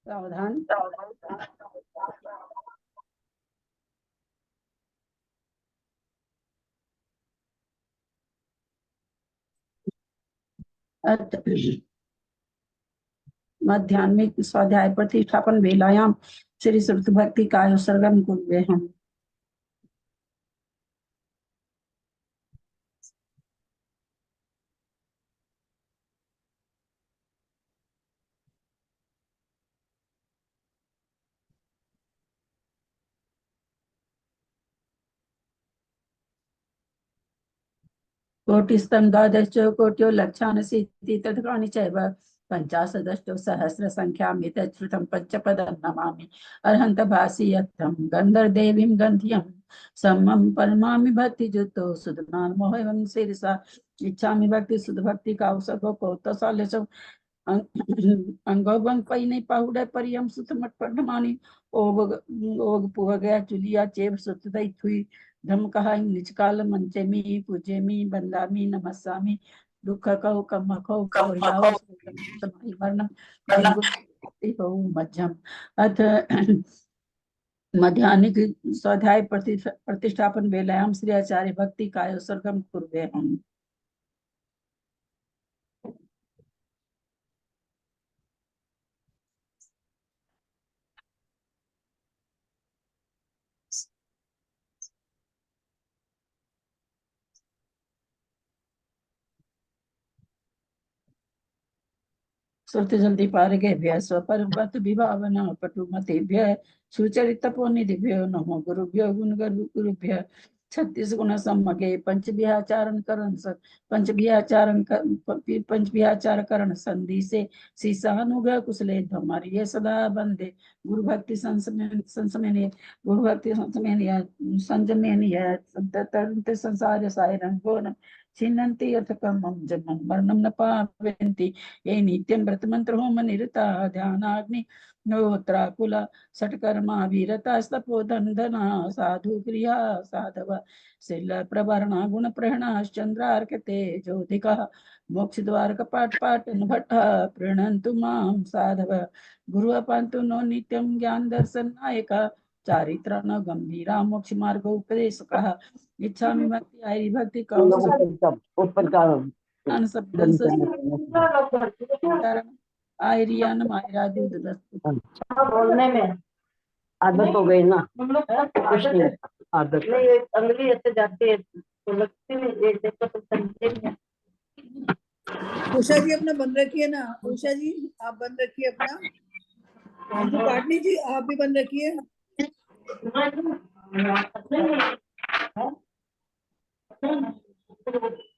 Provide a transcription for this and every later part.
सावधान। माध्यान्मिक स्वाध्याय प्रतिष्ठापन वेलायाम श्री श्रुत भक्ति काय सर्गम कुर्वे हम। कोटिस्तम द्वादश कोट्यो लक्षानशीति तदकानि चैव पंचाशदष्टौ सहस्र संख्यामित श्रुतं पंचपदं नमामि अर्हन्त भासी यत्थं गन्धर्देवीं गन्ध्यं सम्मं परमामि भक्तिजुतो सुधमान मोहं शीर्षा इच्छामि भक्ति सुध भक्ति काउसको कौतसालेशो अंगोबंग पई नहीं पाहुडे परियम सुतमट पढ़मानी ओग पुह गया चुलिया चेव सुतदई थुई धम कहा निचकाल मंचे मी पूजे मी बंदामी नमस्सामी दुख कहो कम कहो कोहिलाओ समाहि वर्णम हो मध्यम अथ मध्याह्निक स्वाध्याय प्रतिष्ठापन वेलायाम श्री आचार्य भक्ति काय सर्गम कुर्वे हम। श्रुति जल्दी पारगेभ्यः स्वपर्वत विभावना पटुमतेभ्यः सुचरितपोनिधिभ्यो नमो गुरुभ्यो गुरुभ्यः 36 गुण सम्मगे पंचभियाचारण करण संधि से सीसानुग कुशले धमरिये सदा बंदे गुरु भक्ति संसमेनिय गुरु भक्ति संजमेनिय संसार सायरं गोन छिन्नन्ति अर्थकमं जन्मं मरणं न पावयन्ति ये नित्यं व्रतमंत्र होम निरता ध्यानाग्नि नोत्राकुला सटकर्मा वीरता स्तपोधना साधु क्रिया साधव शील प्रवरणा गुण प्रहणा चंद्रार्कते ज्योतिका मोक्ष द्वार कपाट पाटन भट्ट प्रणन्तु मां साधव गुरु अपन्तु नो नित्यं ज्ञान दर्शन नायका चारित्र न गंभीरा मोक्ष मार्ग उपदेशकः इच्छामि भक्ति आयि भक्ति कौशल आयरियान मायरादि बोलने में आदत हो गई ना, कुछ नहीं आदत नहीं, अंगली ऐसे जाती है तो लगती है। उषा जी अपना बंद रखिए ना, उषा जी आप बंद रखिए अपना, पाटनी जी आप भी बंद रखिए।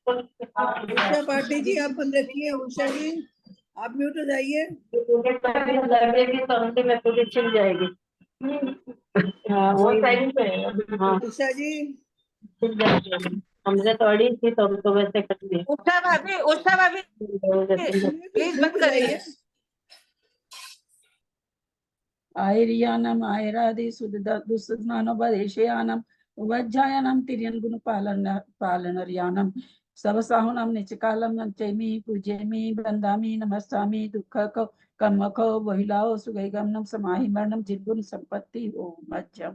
उषा पाटनी जी आप बंद रखिए, उषा जी आप म्यूट हो जाइए। लगेगी तो अंगली में पूरी छिल जाएगी। हाँ वो टाइम पे उषा जी हमने तो अड़ी थी तो हम तो वैसे कर लिए। उषा भाभी प्लीज बंद करिए। आयरियानम आयरादि दुस्नानोपदेशयानम उवज्जायानम तिर्यन गुण पालनर्यानम सबसाहुनम निचकालम चैमी पूजेमी बंदामी नमस्सामी दुख को कम को वहिलाओ सुगैगमनम समाहि मरणम जिद्गुण संपत्ति ओ मज्जम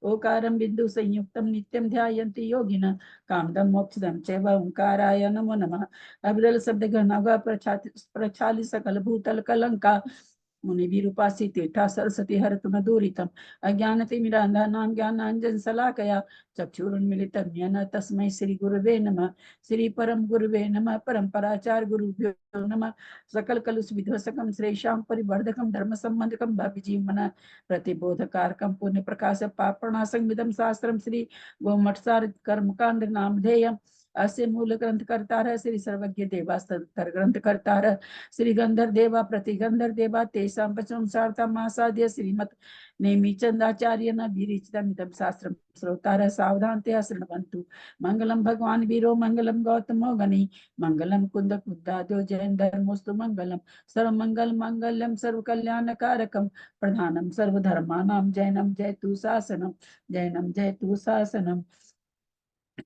ओकारं बिंदु संयुक्तम नित्यं ध्यायन्ति योगिनः कामदं मोक्षदं चैव ओंकाराय नमो नमः। अब्दुल शब्द घनगा प्रक्षाली सकल भूतल कलंका मुनि विरूपासी तीर्था सरस्वती हरतु दूरितम अज्ञानतिमिरान्धानां ज्ञानाञ्जन शलाकया चक्षुरुन्मीलितं येन तस्मै श्री गुरुवे नमः। श्री परम गुरुवे नमः। परम्पराचार्य गुरुभ्यो नमः। सकल कलुष विध्वंसकं श्रेषां परिवर्धकं धर्म संबंधकं भविजीवनं प्रतिबोधकारकं पुण्य प्रकाश पापणासंविदं शास्त्रं श्री गोमठसार कर्मकांड नामधेयम्। अस्य मूल ग्रंथ करता श्री सर्वज्ञ देवास्तर ग्रंथ करता श्री गंधर देवा प्रतिगंधर देवा तेषां वचनसारता मासाद्य श्रीमत् नेमिचंदाचार्य न विरचितमिदं शास्त्रं श्रोतारः सावधानतया शृण्वन्तु। मंगलम भगवान वीरो मंगलम गौतमो गणि मंगलम कुंद कुंदादो जयन धर्मोस्तु मंगलम सर्वमंगल मंगलम सर्वकल्याणकारकम प्रधानम सर्वधर्मानां जैनम जयतु शासनम जैनम जयतु शासनम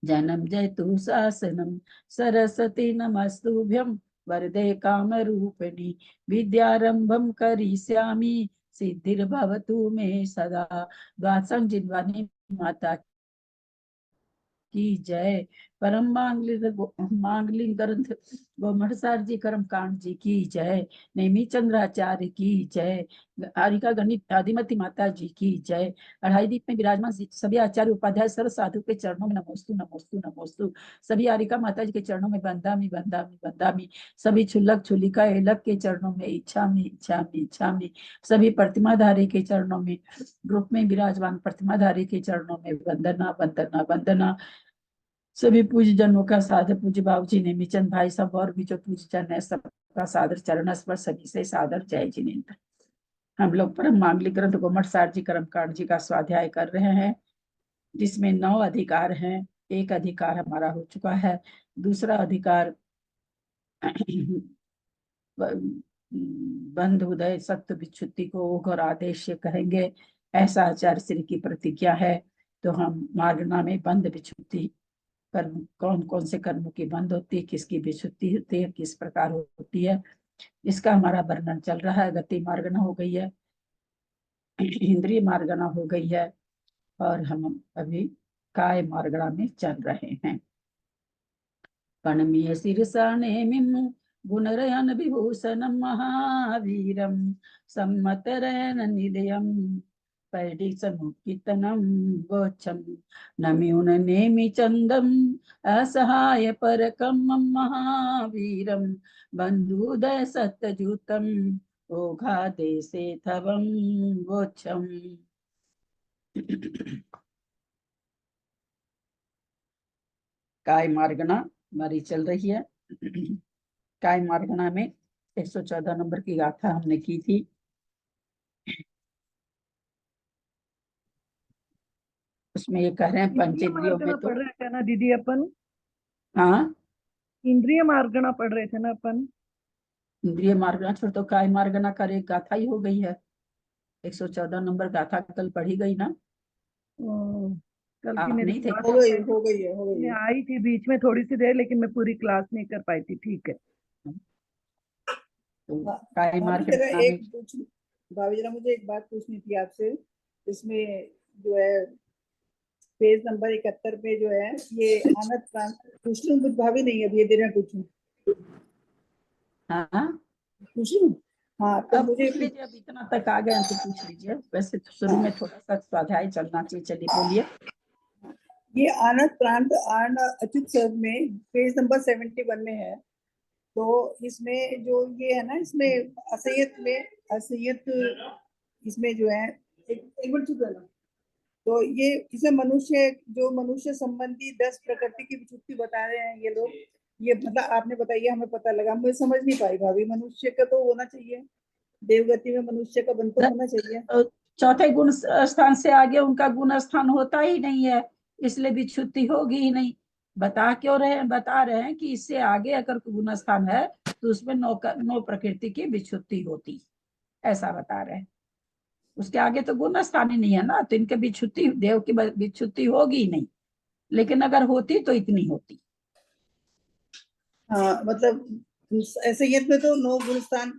जैनम जयतु शासनम। सरस्वती नमस्तुभ्यं वरदे कामरूपिणी विद्यारंभं करिष्यामि सिद्धिर्भवतु मे सदा। द्वादशं जिह्वानि माता की जय। परम मांगलिक ग्रंथ गोमठसार जी कर्मकांड जी की जय। नेमी चंद्राचार्य की जय। हरिका गणित आदिमती माता जी की जय। अढ़ाई दीप में विराजमान सभी आचार्य उपाध्याय सर्व साधु के चरणों में नमोस्तु नमोस्तु नमोस्तु। सभी हरिका माता जी के चरणों में बंदामी बंदामी बंदामी। सभी छुल्लक छुलिका एलक के चरणों में इच्छामी इच्छामी इच्छामी। सभी प्रतिमाधारी के चरणों में ग्रुप में विराजमान प्रतिमाधारी के चरणों में वंदना वंदना वंदना। सभी पूज्य जनों का सादर पूज्य बाबूजी नेमीचंद भाई सब और भी जो पूज्य जन है सबका सादर चरण स्पर्श सभी से सादर जय जिनेन्द्र। हम लोग परम मांगलिक ग्रंथ गोमठसार जी कर्मकांड जी का स्वाध्याय कर रहे हैं जिसमें 9 अधिकार हैं। एक अधिकार हमारा हो चुका है। दूसरा अधिकार बंध उदय सत्य विच्छुत्ति को ओघ और आदेश से कहेंगे ऐसा आचार्य श्री की प्रतिज्ञा है। तो हम मार्गना में बंध विच्छुत्ति कर्म कौन कौन से कर्मों की बंद होती है, किसकी विच्छुत्ति होती है, किस प्रकार होती है, इसका हमारा वर्णन चल रहा है। गति मार्गना हो गई है, इंद्रिय मार्गना हो गई है और हम अभी काय मार्गना में चल रहे हैं। कर्णमीय शीर्षा नेमिं गुणरयन विभूषणं महावीरं सम्मतरयन निलयं पैडिसमुत्कितनं वोच्छं नम्यून नेमि चन्दम् असहाय परकं महावीरं बन्धुदय सत्यजुतं ओघादेशे थवं वोच्छम्। काय मार्गना हमारी चल रही है। काय मार्गना में 114 नंबर की गाथा हमने की थी। उसमें ये कह रहे हैं पंचेंद्रियों में तो पढ़ रहे थे ना दीदी अपन। हाँ, इंद्रिय मार्गना पढ़ रहे थे ना अपन। इंद्रिय मार्गना छोड़ तो काय मार्गना कर एक गाथा ही हो गई है। 114 नंबर गाथा कल पढ़ी गई ना। कल की आप मेरी नहीं थे? क्लास हो गई है मैं आई थी बीच में थोड़ी सी देर, लेकिन मैं पूरी क्लास नहीं कर पाई थी। ठीक है। तो काय भाभी मार्गना जरा में एक भाभी जरा मुझे एक बात पूछनी थी आपसे। इसमें जो है पेज नंबर 71 पे जो है ये अनंत प्रांत पूछ लूं? कुछ भाभी नहीं अभी ये देर में पूछूं? हाँ पूछ लूं? हाँ तो अब मुझे पूछ लीजिए। अब इतना तक आ गए हैं तो पूछ लीजिए। वैसे तो शुरू में थोड़ा सा स्वाध्याय चलना चाहिए। चलिए बोलिए। ये आनंद प्रांत आन अच्युत सर में पेज नंबर 71 में है। तो इसमें जो ये है ना, इसमें असंयत इसमें जो है एक मिनट चुप रहना। तो ये इसे मनुष्य संबंधी 10 प्रकृति की विच्छुत्ति बता रहे हैं ये लोग। ये मतलब आपने बताइए, हमें पता लगा, मुझे समझ नहीं पाई भाभी। मनुष्य का तो होना चाहिए, देवगति में मनुष्य का बन तो होना चाहिए। चौथे गुण स्थान से आगे उनका गुण स्थान होता ही नहीं है, इसलिए विच्छुत्ति होगी ही नहीं। बता रहे हैं कि इससे आगे अगर गुण स्थान है तो उसमें 9 प्रकृति की विच्छुत्ति होती, ऐसा बता रहे हैं। उसके आगे तो गुण स्थान ही नहीं है ना, तो इनके विच्छुत्ति, देव की विच्छुत्ति होगी ही नहीं। लेकिन अगर होती तो इतनी होती। हाँ मतलब असंयत में तो 9 गुण स्थान,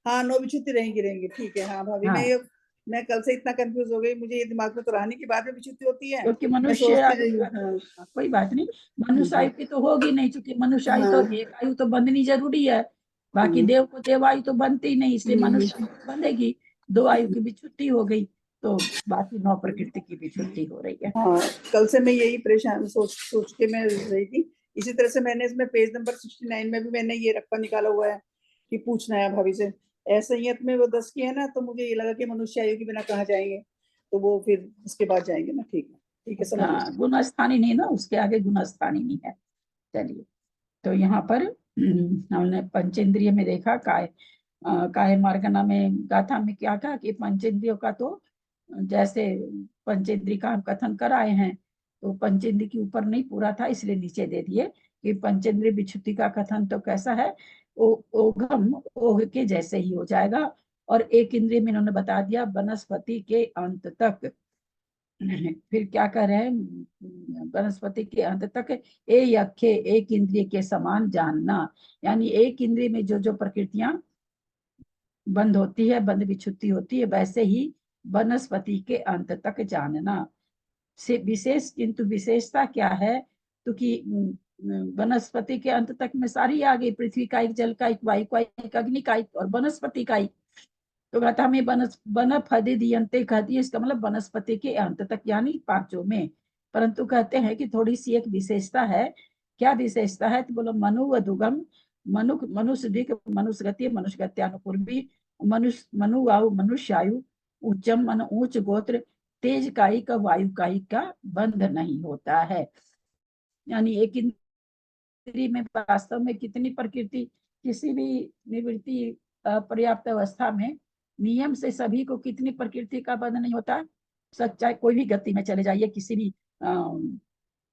हाँ 9 विच्छुत्ति रहेंगी। ठीक है। हाँ भाभी, हाँ। मैं कल से इतना कंफ्यूज हो गई, मुझे ये दिमाग में तो रहने के बाद में विच्छुत्ति होती है। क्योंकि मैं मनुष्य सोचती आयु रही हूँ। हाँ कोई बात नहीं, मनुष्य आयु की तो होगी नहीं, चूंकि मनुष्य आयु तो एक आयु तो बंधनी जरूरी है। बाकी देव को देव आयु तो बनती ही नहीं, इसलिए मनुष्य बनेगी। 2 आयु की भी छुट्टी हो गई, तो बाकी 9 प्रकृति की भी छुट्टी हो रही है। हाँ, कल से मैं यही परेशान सोच के मैं रही थी। इसी तरह से मैंने इसमें पेज नंबर 69 में भी मैंने ये रखा निकाला हुआ है कि पूछना है भाभी से। असंयत में वो 10 की है ना, तो मुझे ये लगा कि मनुष्य आयु के बिना कहाँ जाएंगे, तो वो फिर उसके बाद जाएंगे ना। ठीक है, समझ गई। हाँ, गुणस्थानी नहीं ना, उसके आगे गुणस्थानी नहीं है। चलिए, तो यहाँ पर हमने पंचेंद्रिय में देखा, काय मार्गना में गाथा में क्या कहा कि पंचेंद्रियों का तो जैसे पंचेंद्रिय का हम कथन कराए हैं, तो पंचेंद्रिय के ऊपर नहीं पूरा था, इसलिए नीचे दे दिए कि पंचेंद्रिय विच्छुद्धि का कथन तो कैसा है, ओघम ओघ के जैसे ही हो जाएगा। और एक इंद्रिय में इन्होंने बता दिया वनस्पति के अंत तक। फिर क्या कह रहे हैं, वनस्पति के अंत तक ए यखे एक इंद्रिय के समान जानना, यानी एक इंद्रिय में जो जो प्रकृतियां बंद होती है, बंद विच्छुद्धि होती है, वैसे ही वनस्पति के अंत तक जानना। से विशेष, किंतु विशेषता क्या है, तो कि वनस्पति के अंत तक में सारी आ गई, पृथ्वी का एक, जल का एक, वायु का एक, अग्नि का एक और वनस्पति का एक। तो कहता हमें वन फदियंते कहती है, इसका मतलब वनस्पति के अंत तक, यानी 5 में। परंतु कहते हैं कि थोड़ी सी एक विशेषता है। क्या विशेषता है, तो बोलो मनु व दुगम, मनुष्य दिक, मनुष्य गति, मनुष्य गत्यानुपूर्वी, मनु वायु, मनुष्य आयु, उच्चम मन ऊंच गोत्र, तेज काई का, वायु काई का बंध नहीं होता है। यानी एक इंद्रिय में वास्तव में कितनी प्रकृति, किसी भी निवृत्ति पर्याप्त अवस्था में नियम से सभी को कितनी प्रकृति का बंध नहीं होता। सच्चाई, कोई भी गति में चले जाइए,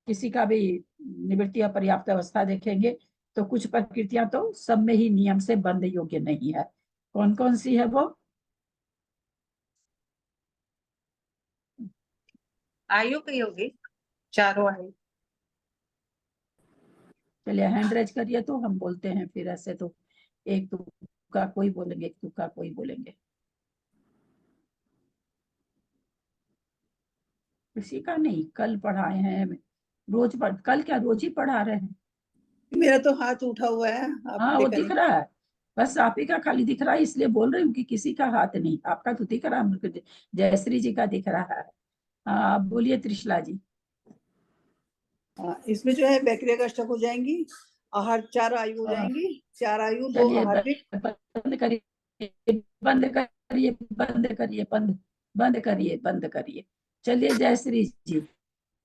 किसी का भी निवृत्ति या पर्याप्त अवस्था देखेंगे, तो कुछ प्रकृतियां तो सब में ही नियम से बंध योग्य नहीं है। कौन कौन सी है वो? आयु की होगी, चारों आयु। चलिए हैंड रेज करिए तो हम बोलते हैं, फिर ऐसे तो एक तुक्का कोई बोलेंगे, एक तुक्का कोई बोलेंगे। किसी का नहीं, कल पढ़ाए हैं, कल क्या रोज ही पढ़ा रहे हैं। मेरा तो हाथ उठा हुआ है, आप हाँ, वो देखा दिख नहीं। रहा है, बस आप ही का खाली दिख रहा है, इसलिए बोल रही हूँ कि किसी का हाथ नहीं, आपका तो दिख रहा है, मुझे जयश्री जी का दिख रहा है। हाँ, आप बोलिए त्रिशला जी। हाँ, इसमें जो है बैक्टीरिया का स्टक हो जाएंगी, आहार 4 आयु हो हाँ, जाएंगी, 4 आयु 2 चलिए आहार्विक। बंद करिए, बंद करिए, बंद करिए, बंद करिए, बंद करिए। चलिए जयश्री जी,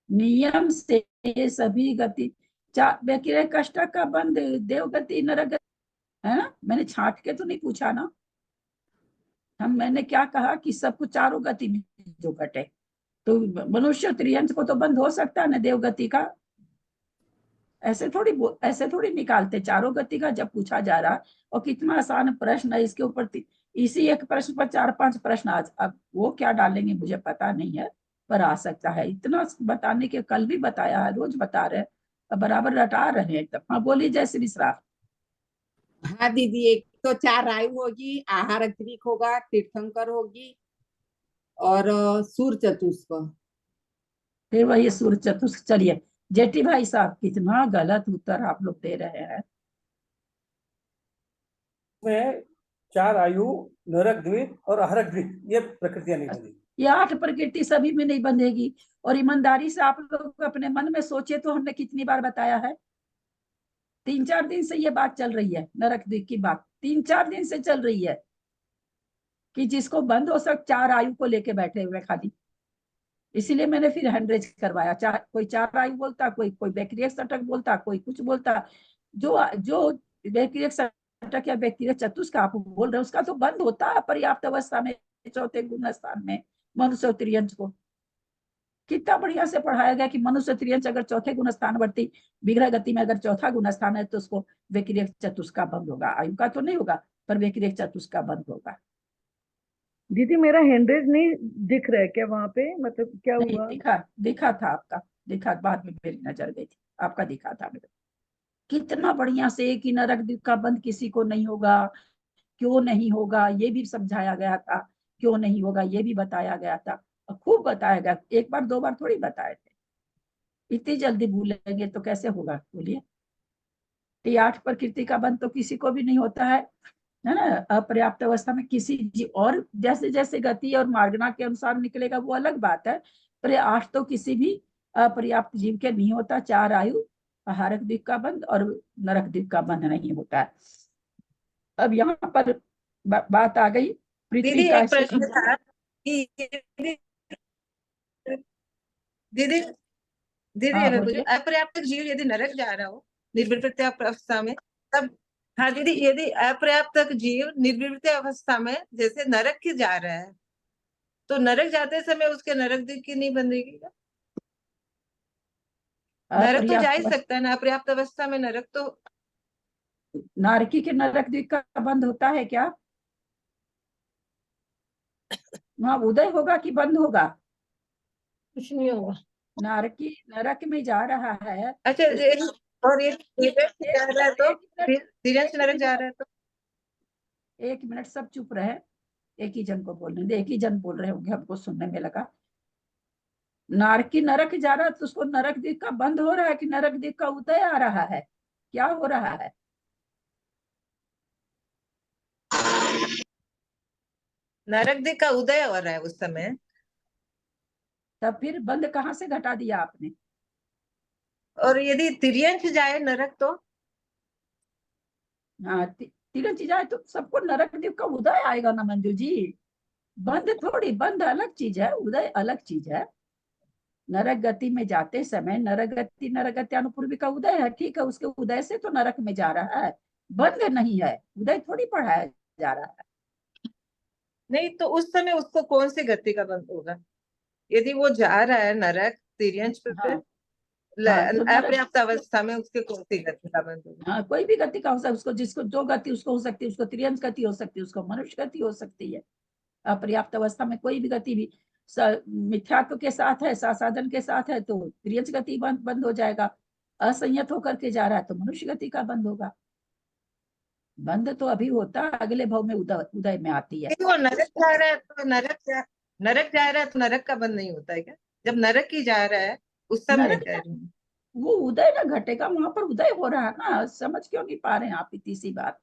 नियम से ये सभी गति, बैक्टीरिया कष्ट का बंद, देव गति, नरक गति है। मैंने छांट के तो नहीं पूछा ना, मैंने क्या कहा कि सबको चारों गति में जो घटे, तो मनुष्य त्रियंश को तो बंद हो सकता है ना देव गति का। ऐसे थोड़ी निकालते चारों गति का जब पूछा जा रहा। और कितना आसान प्रश्न है, इसके ऊपर इसी एक प्रश्न पर 4-5 प्रश्न आज, अब वो क्या डालेंगे मुझे पता नहीं है, पर आ सकता है। इतना बताने के कल भी बताया है, रोज बता रहे हैं, बराबर रटा रहे हैं एकदम। हाँ बोलिए जय श्री श्राफ। हाँ दीदी, एक तो 4 आयु होगी, आहार अतिरिक्त होगा, तीर्थंकर होगी और सूर्य चतुष्क। फिर वही सूर्य चतुष्क। चलिए जेठी भाई साहब, कितना गलत उत्तर आप लोग दे रहे हैं। में 4 आयु, नरक द्वीप और अहरक द्वीप, ये प्रकृतियां नहीं बनी। ये 8 प्रकृति सभी में नहीं बंधेगी। और ईमानदारी से आप लोग अपने मन में सोचे तो हमने कितनी बार बताया है, 3-4 दिन से ये बात चल रही है, नरक द्वीप की बात 3-4 दिन से चल रही है, कि जिसको बंद हो सक 4 आयु को लेके बैठे हुए खाली। इसीलिए मैंने फिर हैंडरेज करवाया, कोई 4 आयु बोलता, कोई बैक्टीरिया शतक बोलता, कोई कुछ बोलता। जो जो बैक्टीरिया शतक या बैक्टीरिया चतुष्क आप बोल रहे हैं, उसका तो बंद होता है पर्याप्त अवस्था में, चौथे गुण स्थान में मनुष्य त्रियंश को। कितना बढ़िया से पढ़ाया गया कि मनुष्य त्रियंश अगर चौथे गुण स्थानवर्ती विग्रह गति में अगर चौथा गुण स्थान है, तो उसको बैक्टीरिया चतुष्क का बंद होगा, आयु का तो नहीं होगा, पर बैक्टीरिया चतुष्क का बंद होगा। दीदी मेरा हैंडरेज नहीं दिख रहा है क्या वहां पे, मतलब क्या नहीं हुआ? दिखा था आपका, दिखा, बाद में मेरी नजर गई थी, आपका दिखा था मेरे। कितना बढ़िया से कि नरक द्वीप का बंद किसी को नहीं होगा, क्यों नहीं होगा ये भी समझाया गया था, क्यों नहीं होगा ये भी बताया गया था, और खूब बताया गया, 1 बार 2 बार थोड़ी बताए थे। इतनी जल्दी भूलेंगे तो कैसे होगा, बोलिए। T8 प्रकृति का बंध तो किसी को भी नहीं होता है ना। अपर्याप्त अवस्था में किसी और जैसे जैसे गति और मार्गना के अनुसार निकलेगा वो अलग बात है, पर 8 तो किसी भी अपर्याप्त जीव के नहीं होता। 4 आयु, आहारक द्वीप का बंध और नरक द्वीप का बंध नहीं होता है। अब यहाँ पर बात आ गई पृथ्वी दीदी का एक प्रश्न था कि दीदी दीदी हाँ मैं बोलिए। अपर्याप्त जीव यदि नरक जा रहा हो निर्विवृत्ति अवस्था में, तब हाँ दीदी, यदि अपर्याप्त जीव निर्विवृत्ति अवस्था में जैसे नरक की जा रहा है, तो नरक जाते समय उसके नरक द्वीप की नहीं बंधेगी क्या? नरक तो जा ही अपर्याप्त सकता है ना, अपर्याप्त अवस्था में नरक तो। नारकी के नरक द्वीप का बंध होता है क्या? वहां उदय होगा कि बंद होगा? कुछ नहीं होगा। नारकी नरक में जा रहा है। अच्छा और ये धीरज जा रहा है तो, धीरज नरक जा रहा है तो। 1 मिनट सब चुप रहे, एक ही जन को बोलने दे। एक ही जन बोल रहे होंगे, हमको सुनने में लगा। नारकी नरक जा रहा है तो उसको नरक द्वीप का बंद हो रहा है कि नरक द्वीप का उदय आ रहा है? क्या हो रहा है? नरक द्वीप का उदय हो रहा है उस समय। तब फिर बंद कहाँ से घटा दिया आपने? और यदि तिर्यंश जाए नरक तो? हाँ, तिरंज जाए तो सबको नरक द्वीप का उदय आएगा ना मंजू जी। बंद थोड़ी, बंद अलग चीज है, उदय अलग चीज है। नरक गति में जाते समय नरक गति अनुपूर्वी का उदय है, ठीक है, उसके उदय से तो नरक में जा रहा है, बंद नहीं है। उदय थोड़ी पढ़ाया जा रहा है। नहीं तो उस समय उसको कौन सी गति का बंद होगा? यदि वो जा रहा है नरक तिर्यंश पे, हाँ हाँ, तो नरक, अपर्याप्त अवस्था में उसके कौन सी गति का बंद होगा? हाँ कोई भी गति का हो सकता है उसको, जिसको जो गति उसको हो सकती है, उसको त्रियंश गति हो सकती है, उसको मनुष्य गति हो सकती है। अपर्याप्त अवस्था में कोई भी गति भी मिथ्यात्व के साथ है, साधन के साथ है तो त्रियंश गति बंद हो जाएगा। असंयत होकर के जा रहा है तो मनुष्य गति का बंद होगा। बंद तो अभी होता है, अगले भाव में उदय में आती है। यदि वो नरक जा रहा है तो नरक जा रहा है तो नरक का बंद नहीं होता है क्या? जब नरक ही जा रहा है उस समय नरक कह रही हूँ। वो उदय ना घटेगा, वहां पर उदय हो रहा है ना। समझ क्यों नहीं पा रहे हैं आप इतनी सी बात?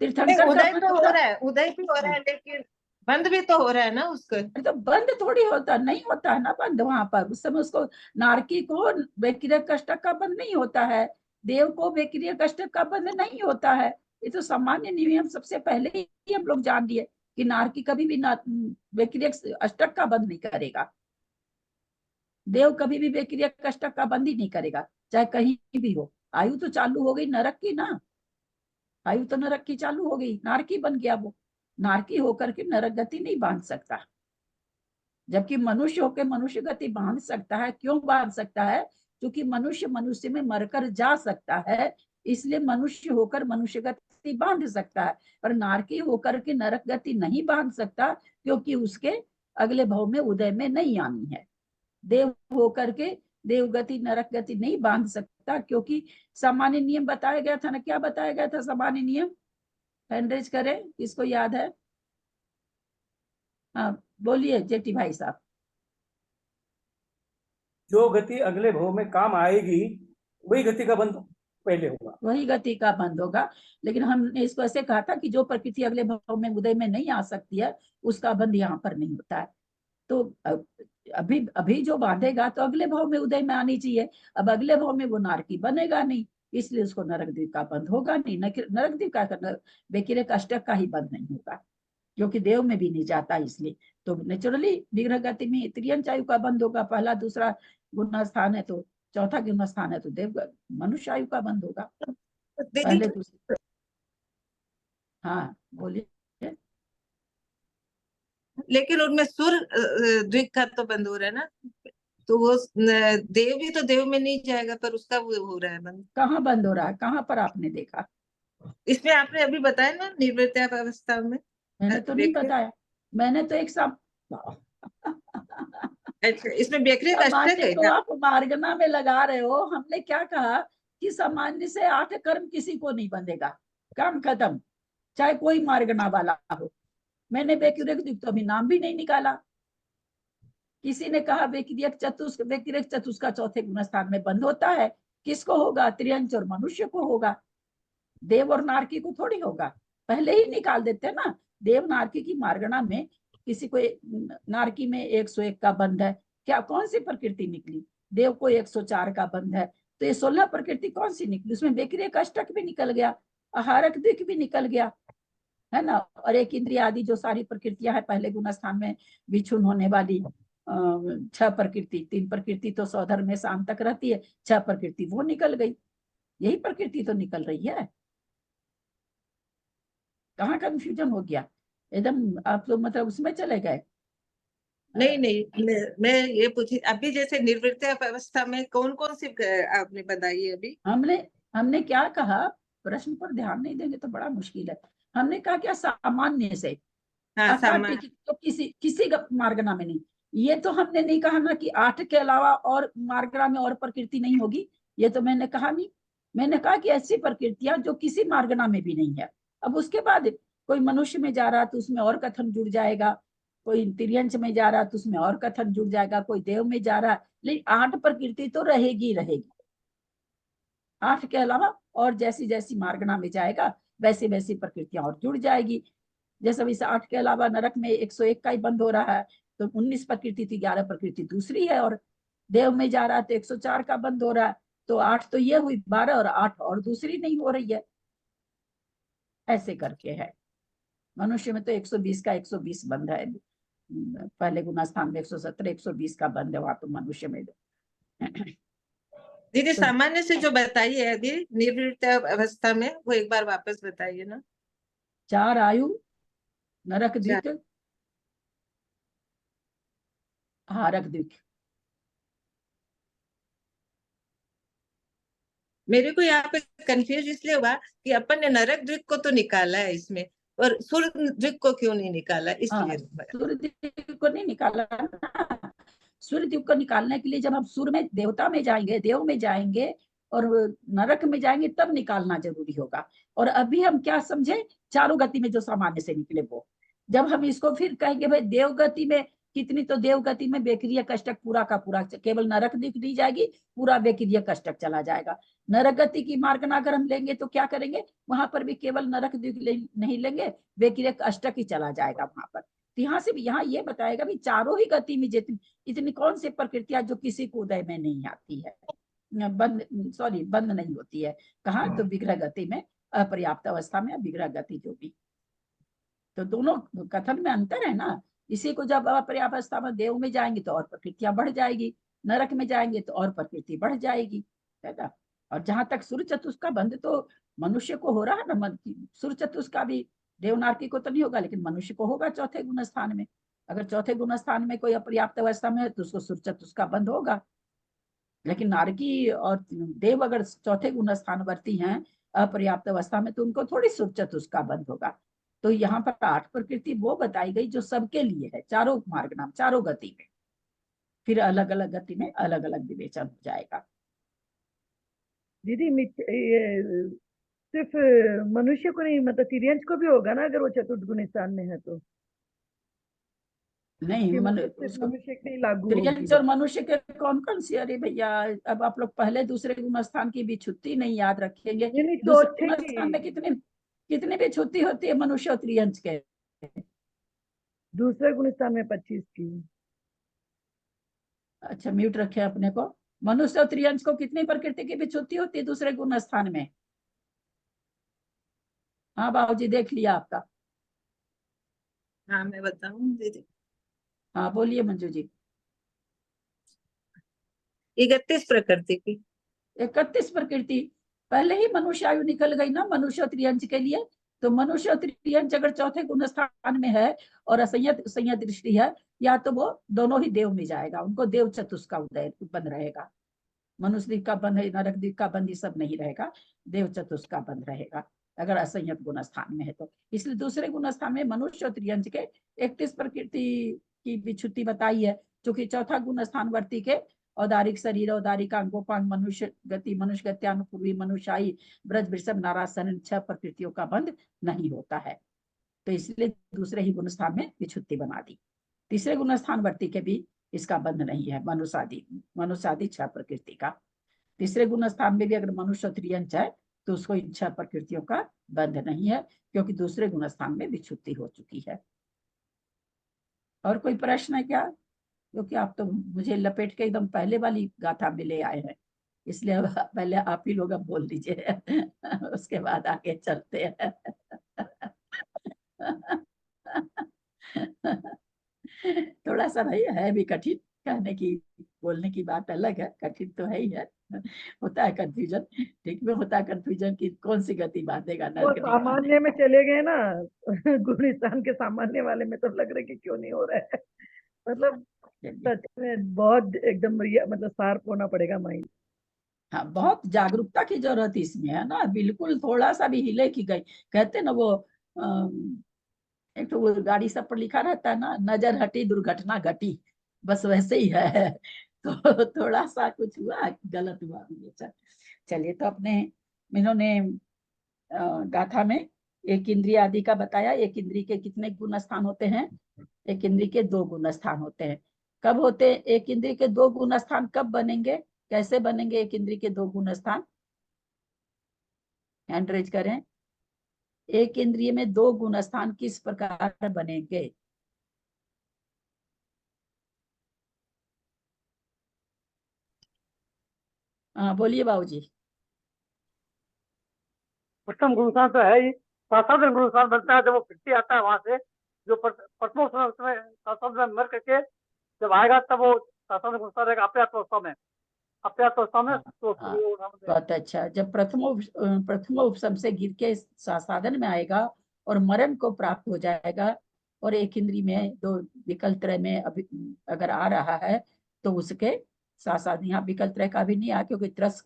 नहीं, तीर्थंकर का उदय बंद तो हो होता रहा है, उदय भी हो रहा है, लेकिन बंद भी तो हो रहा है ना उसको। है तो बंद थोड़ी होता, नहीं होता है ना बंद वहां पर उस समय। उसको नारकी को बेकिरिया कष्टक का बंद नहीं होता है, देव को बेकिरिया कष्टक का बंद नहीं होता है। ये तो सामान्य नियम सबसे पहले ही हम लोग जान लिए कि नारकी कभी भी बेकिरिया अष्टक का बंद नहीं करेगा। देव कभी भी बेक्रिया कष्टक का बंद ही नहीं करेगा, चाहे कहीं भी हो। आयु तो चालू हो गई नरक की ना, आयु तो नरक की चालू हो गई, नारकी बन गया वो। नारकी होकर के नरक गति नहीं बांध सकता, जबकि मनुष्य होकर मनुष्य गति बांध सकता है। क्यों बांध सकता है? क्योंकि मनुष्य मनुष्य में मरकर जा सकता है, इसलिए मनुष्य होकर मनुष्य गति बांध सकता है। पर नारकी होकर के नरक गति नहीं बांध सकता, क्योंकि उसके अगले भाव में उदय में नहीं आनी है। देव होकर के देवगति नरक गति नहीं बांध सकता, क्योंकि सामान्य नियम बताया गया था ना। क्या बताया गया था सामान्य नियम? हैंडरेज करें, किसको याद है? हाँ बोलिए जेठी भाई साहब। जो गति अगले भाव में काम आएगी वही गति का बंध पहले होगा। वही गति का बंद होगा, लेकिन हमने इसको ऐसे कहा था कि जो प्रकृति अगले भाव में उदय में नहीं आ सकती है उसका बंद यहाँ पर नहीं होता है। तो अभी अभी जो बांधेगा तो अगले भाव में उदय में आनी चाहिए। अब अगले भाव में वो नारकी बनेगा नहीं, इसलिए उसको नरक द्वीप का बंद होगा नहीं। नरक द्वीप का बेकिरे अष्टक का ही बंद नहीं होगा, क्योंकि देव में भी नहीं जाता इसलिए। तो नेचुरली विग्रह गति में त्रियंश आयु का बंद होगा। पहला दूसरा गुण स्थान है तो चौथा गुण स्थान है तो देव मनुष्य आयु का बंद होगा। दीदी पहले दूसरे, हाँ बोलिए। लेकिन उनमें सुर द्वीप का तो बंद हो रहा है ना, तो वो देव भी तो देव में नहीं जाएगा, पर उसका वो हो रहा है बंद। कहाँ बंद हो रहा है? कहाँ पर आपने देखा? इसमें आपने अभी बताया ना निर्वृत्ति अवस्था में। मैंने तो नहीं बताया, मैंने तो एक सब अच्छा, इसमें बेकरी का अष्टक सामान्य है को क्या? आप मार्गना में लगा रहे हो। हमने क्या कहा कि सामान्य से 8 कर्म किसी को नहीं बंधेगा, काम खत्म, चाहे कोई मार्गना वाला हो। मैंने बेकिरिक तो अभी नाम भी नहीं निकाला। किसी ने कहा बेकिरिक चतुष्क का चौथे गुण स्थान में बंद होता है, किसको होगा? त्रियंश और मनुष्य को होगा। देव और नारकी को थोड़ी होगा, पहले ही निकाल देते ना। देव नारकी की मार्गणा में किसी को नारकी में 101 का बंध है, क्या कौन सी प्रकृति निकली? देव को 104 का बंध है, तो ये 16 प्रकृति कौन सी निकली? उसमें बेक्रिय अष्टक भी निकल गया, आहारक द्विक भी निकल गया, है ना। और एक इंद्रिय आदि जो सारी प्रकृतियां है पहले गुण स्थान में विचुन होने वाली 6 प्रकृति, 3 प्रकृति तो सौधर में शाम तक रहती है, 6 प्रकृति वो निकल गई। यही प्रकृति तो निकल रही है। कहाँ कंफ्यूजन हो गया एकदम? आप लोग मतलब उसमें चले गए। नहीं नहीं, मैं ये पूछी अभी जैसे निर्वृत्त अवस्था में कौन कौन सी आपने बताई अभी? हमने क्या कहा, प्रश्न पर ध्यान नहीं देंगे तो बड़ा मुश्किल है। हमने कहा क्या सामान्य से हाँ, सामान्य। तो किसी मार्गना में नहीं। ये तो हमने नहीं कहा ना कि 8 के अलावा और मार्गना में और प्रकृति नहीं होगी, ये तो मैंने कहा नहीं। मैंने कहा कि ऐसी प्रकृतियां जो किसी मार्गना में भी नहीं है। अब उसके बाद कोई मनुष्य में जा रहा तो उसमें और कथन जुड़ जाएगा, कोई तिर्यंच में जा रहा तो उसमें और कथन जुड़ जाएगा, कोई देव में जा रहा, लेकिन 8 प्रकृति तो रहेगी रहेगी। 8 के अलावा और जैसी जैसी मार्गना में जाएगा वैसी वैसी प्रकृतियां और जुड़ जाएगी। जैसे इस 8 के अलावा नरक में 101 का ही बंद हो रहा है, तो 19 प्रकृति थी, 11 प्रकृति दूसरी है, और देव में जा रहा है तो 104 का बंद हो रहा है, तो 8 तो ये हुई, 12 और 8 और दूसरी नहीं हो रही है। ऐसे करके है। मनुष्य में तो 120 का 120 बंद है, पहले गुना स्थान में 117 120 का बंद है वहां तो मनुष्य में। दीदी सामान्य से जो बताई है अभी निर्वृत्त अवस्था में, वो एक बार वापस बताइए ना। 4 आयु, नरक द्विक, हारक द्विक। मेरे को यहाँ पे कंफ्यूज इसलिए हुआ कि अपन ने नरक द्विक को तो निकाला है इसमें, और सूर्य द्विक को क्यों नहीं निकाला, इसलिए। सूर्य द्वीप को नहीं निकाला ना। सूर्य द्वीप को निकालने के लिए जब हम सूर्य में देवता में जाएंगे, देव में जाएंगे और नरक में जाएंगे तब निकालना जरूरी होगा। और अभी हम क्या समझे, चारों गति में जो सामान्य से निकले वो। जब हम इसको फिर कहेंगे भाई देव गति में कितनी, तो देव गति में बेक्रिय कष्टक पूरा का पूरा, केवल नरक द्वीप दी जाएगी, पूरा बेक्रिय कष्टक चला जाएगा। नरक गति की मार्गना अगर हम लेंगे तो क्या करेंगे, वहां पर भी केवल नरक द्वीप नहीं लेंगे, बेक्रिय अष्टक ही चला जाएगा वहां पर। तो यहाँ से भी यहाँ ये बताएगा भी चारों ही गति में जितनी इतनी कौन सी प्रकृतियां जो किसी को उदय में नहीं आती है, बंद नहीं होती है। कहाँ, तो विग्रह गति में, अपर्याप्त अवस्था में, विग्रह गति जो भी, तो दोनों कथन में अंतर है ना। इसी को जब अपर्याप्त अवस्था में देव में जाएंगे तो और प्रकृतियां बढ़ जाएगी, नरक में जाएंगे तो और प्रकृति बढ़ जाएगी, है ना। और जहां तक सूर्य चतुष्क का बंध तो मनुष्य को हो रहा है ना, सूर्य चतुष्क का भी देवनारकी को तो नहीं होगा, लेकिन मनुष्य को होगा चौथे गुण स्थान में। अगर चौथे गुण स्थान में कोई अपर्याप्त अवस्था में है तो उसको सूर्य चतुष्क का बंध होगा। लेकिन नारकी और देव अगर चौथे गुण स्थानवर्ती हैं अपर्याप्त अवस्था में, तो उनको थोड़ी सूर्य चतुष्क का बंध होगा। तो यहाँ पर 8 प्रकृति वो बताई गई जो सबके लिए है, चारों मार्ग नाम, चारों गति में। फिर अलग अलग गति में अलग अलग विवेचन हो जाएगा। दीदी ये सिर्फ मनुष्य को नहीं, मतलब तिर्यंच को भी होगा ना अगर वो चतुर्थ गुण स्थान में है तो? नहीं, सिर्फ मनुष्य के नहीं लागू तिर्यंच और मनुष्य के कौन कौन सी, अरे भैया अब आप लोग पहले दूसरे गुण स्थान की भी छुट्टी नहीं याद रखेंगे। दूसरे गुण स्थान में कितने भी छुट्टी होती है मनुष्य और तिर्यंच के? दूसरे गुण स्थान में 25 की। अच्छा, म्यूट रखे अपने को। मनुष्य और त्रियंश को कितनी प्रकृति की विच्छुत्ति होती है दूसरे गुण स्थान में? हाँ बाबूजी, देख लिया आपका। हाँ मैं बताऊं दीदी। हाँ बोलिए मंजू जी। 31 प्रकृति की। 31 प्रकृति, पहले ही मनुष्य आयु निकल गई ना मनुष्य और त्रियंश के लिए। तो मनुष्य और त्रियंश अगर चौथे गुण स्थान में है और असंयत दृष्टि है, या तो वो दोनों ही देव में जाएगा, उनको देव चतुष्क का उदय बन रहेगा। मनुष्य द्वीप का बंद, नरक द्वीप का बंद, ये सब नहीं रहेगा, देव चतुष्क का बंद रहेगा अगर असंयत गुण स्थान में है तो। इसलिए दूसरे गुण स्थान में मनुष्य और त्रियंश के 31 प्रकृति की विच्छुत्ति बताई है, क्योंकि चौथा गुण स्थानवर्ती के औदारिक शरीर, औदारिक अंगोपांग, मनुष्य गति, मनुष्य गत्यानुपूर्वी, मनुष्याई, ब्रज, वृषभ, नारासन, 6 प्रकृतियों का बंध नहीं होता है। तो इसलिए दूसरे ही गुण स्थान में विच्छुत्ति बना दी। तीसरे गुण स्थानवर्ती के भी इसका बंध नहीं है, मनुष्यादि 6 प्रकृति का। तीसरे गुण स्थान में भी अगर मनुष्य त्रियंच है तो उसको इन 6 प्रकृतियों का बंध नहीं है, क्योंकि दूसरे गुणस्थान में विच्छुत्ति हो चुकी है। और कोई प्रश्न है क्या? क्योंकि आप तो मुझे लपेट के एकदम पहले वाली गाथा में ले आए हैं, इसलिए अब पहले आप ही लोग अब बोल दीजिए उसके बाद आगे चलते हैं थोड़ा सा भाई है भी कठिन, कहने की बोलने की बात अलग है, कठिन तो है ही है। होता है कंफ्यूजन, ठीक में होता है कंफ्यूजन कि कौन सी गति बांधेगा वो नरक दिखाने। सामान्य में चले गए ना गुलिस्तान के सामान्य वाले में तो लग रहा है कि क्यों नहीं हो रहा है मतलब सच में बहुत एकदम मतलब शार्प होना पड़ेगा माइंड। हाँ, बहुत जागरूकता की जरूरत इसमें है ना, बिल्कुल थोड़ा सा भी हिले की गई, कहते ना वो एक तो वो गाड़ी सब पर लिखा रहता है ना, नजर हटी दुर्घटना घटी, बस वैसे ही है तो थोड़ा सा कुछ हुआ गलत हुआ। चलिए, तो अपने इन्होंने गाथा में एक इंद्रिय आदि का बताया। एक इंद्रिय के कितने गुण स्थान होते हैं? एक इंद्रिय के 2 गुण स्थान होते हैं। कब होते हैं एक इंद्रिय के 2 गुण स्थान? कब बनेंगे, कैसे बनेंगे एक इंद्रिय के 2 गुण स्थान? हैंड रेज करें। एक इंद्रिय में 2 गुण स्थान किस प्रकार बनेंगे? हाँ बोलिए बाबूजी। उत्तम गुणस्थान तो है ही, सासाधन गुणस्थान बनता है जब वो फिरती आता है वहां से, जो प्रथम उसमें सासाधन मर करके जब आएगा तब वो सासाधन गुणस्थान रहेगा अप्यात्वस्था में, अप्यात्वस्था में तो हाँ, बहुत अच्छा। जब प्रथम उपसम से गिर के साधन में आएगा और मरण को प्राप्त हो जाएगा, और एक इंद्रिय में 2 विकल्प त्रय में अभी अगर आ रहा है तो उसके साधन, यहाँ विकल्प त्रय का भी नहीं आ, क्योंकि त्रस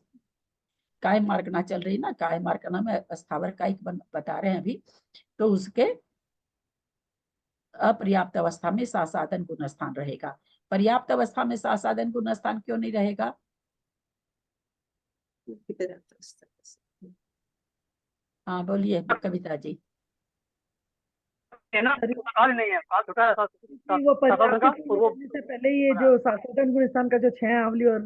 काय मार्गना चल रही ना, काय मार्गना में स्थावर कायिक बता रहे हैं अभी, तो उसके अपर्याप्त अवस्था में साधन गुण स्थान रहेगा। पर्याप्त अवस्था में साधन गुण स्थान क्यों नहीं रहेगा? हाँ बोलिए कविता जी। है ना, साधारण नहीं है, बात होता है नहीं, वो साधारण का, पर्याप्त और वो करने से पहले ये जो साधन गुणस्थान का जो 6 आवली और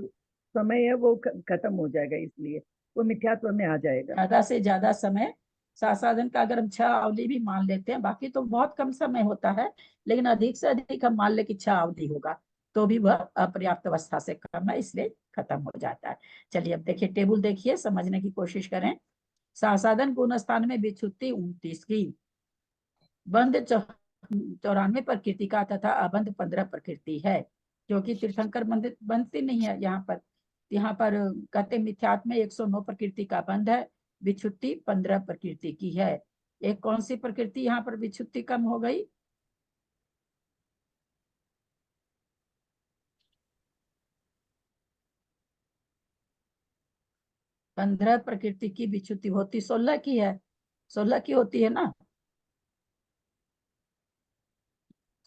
समय है वो खत्म हो जाएगा, इसलिए वो मिथ्यात्व में आ जाएगा। ज्यादा से ज्यादा समय साधन का अगर हम 6 अवधि भी मान लेते हैं, बाकी तो बहुत कम समय होता है, लेकिन अधिक से अधिक हम मान ले कि 6 अवधि होगा, तो भी वह अपर्याप्त अवस्था से कम है, इसलिए खत्म हो जाता है। चलिए अब देखिए, टेबल देखिए, समझने की कोशिश करें। साधन गुण स्थान में विच्छुत्ति 29 की, बंध 94 प्रकृति का तथा अबंध 15 प्रकृति है, क्योंकि तीर्थंकर बनती नहीं है यहाँ पर। यहाँ पर कहते मिथ्यात्म में 109 प्रकृति का बंध है, विच्छुत्ति 15 प्रकृति की है। एक कौन सी प्रकृति यहाँ पर विच्छुत्ति कम हो गई? पंद्रह प्रकृति की विच्छुत्ति होती 16 की है, 16 की होती है ना।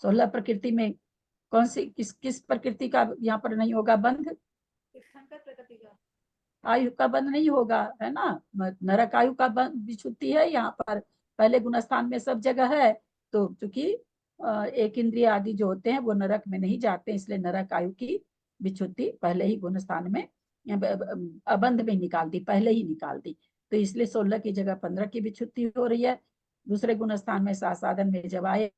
16 प्रकृति में कौन सी किस प्रकृति का यहाँ पर नहीं होगा बंध? आयु का बंध नहीं होगा, है ना। नरक आयु का बंध विच्छुत्ति है यहाँ पर, पहले गुणस्थान में सब जगह है। तो चूंकि एक इंद्रिय आदि जो होते हैं वो नरक में नहीं जाते, इसलिए नरक आयु की विच्छुत्ति पहले ही गुणस्थान में अबंध में निकाल दी, पहले ही निकाल दी। तो इसलिए 16 की जगह 15 की विच्छुत्ति हो रही है। दूसरे गुणस्थान में साधन में जब आए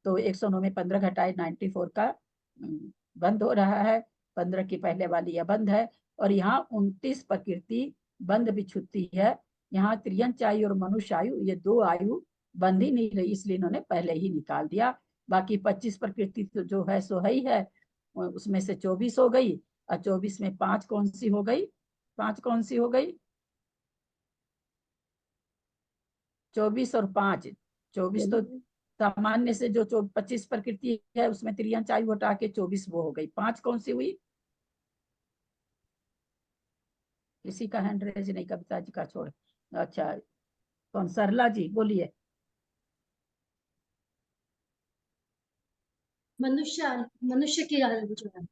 तो 109 में 15 घटाए 94 का बंद हो रहा है, 15 की पहले वाली अबंध है। और यहाँ 29 प्रकृति बंध विच्छुत्ति है। यहाँ त्रियंच आयु और मनुष्य आयु, ये 2 आयु बंद ही नहीं रही, इसलिए इन्होंने पहले ही निकाल दिया। बाकी 25 प्रकृति तो जो है सो है ही है, उसमें से 24 हो गई, और 24 में 5 कौन सी हो गई? 5 कौन सी हो गई? 24 और 5, 24 तो सामान्य से जो 25 प्रकृति है उसमें त्रियंच आयु हटा के 24 वो हो गई। 5 कौन सी हुई? किसी का हैंड रेज नहीं, कविता जी का छोड़। अच्छा, कौन? सरला जी बोलिए। मनुष्य की आयु जो है,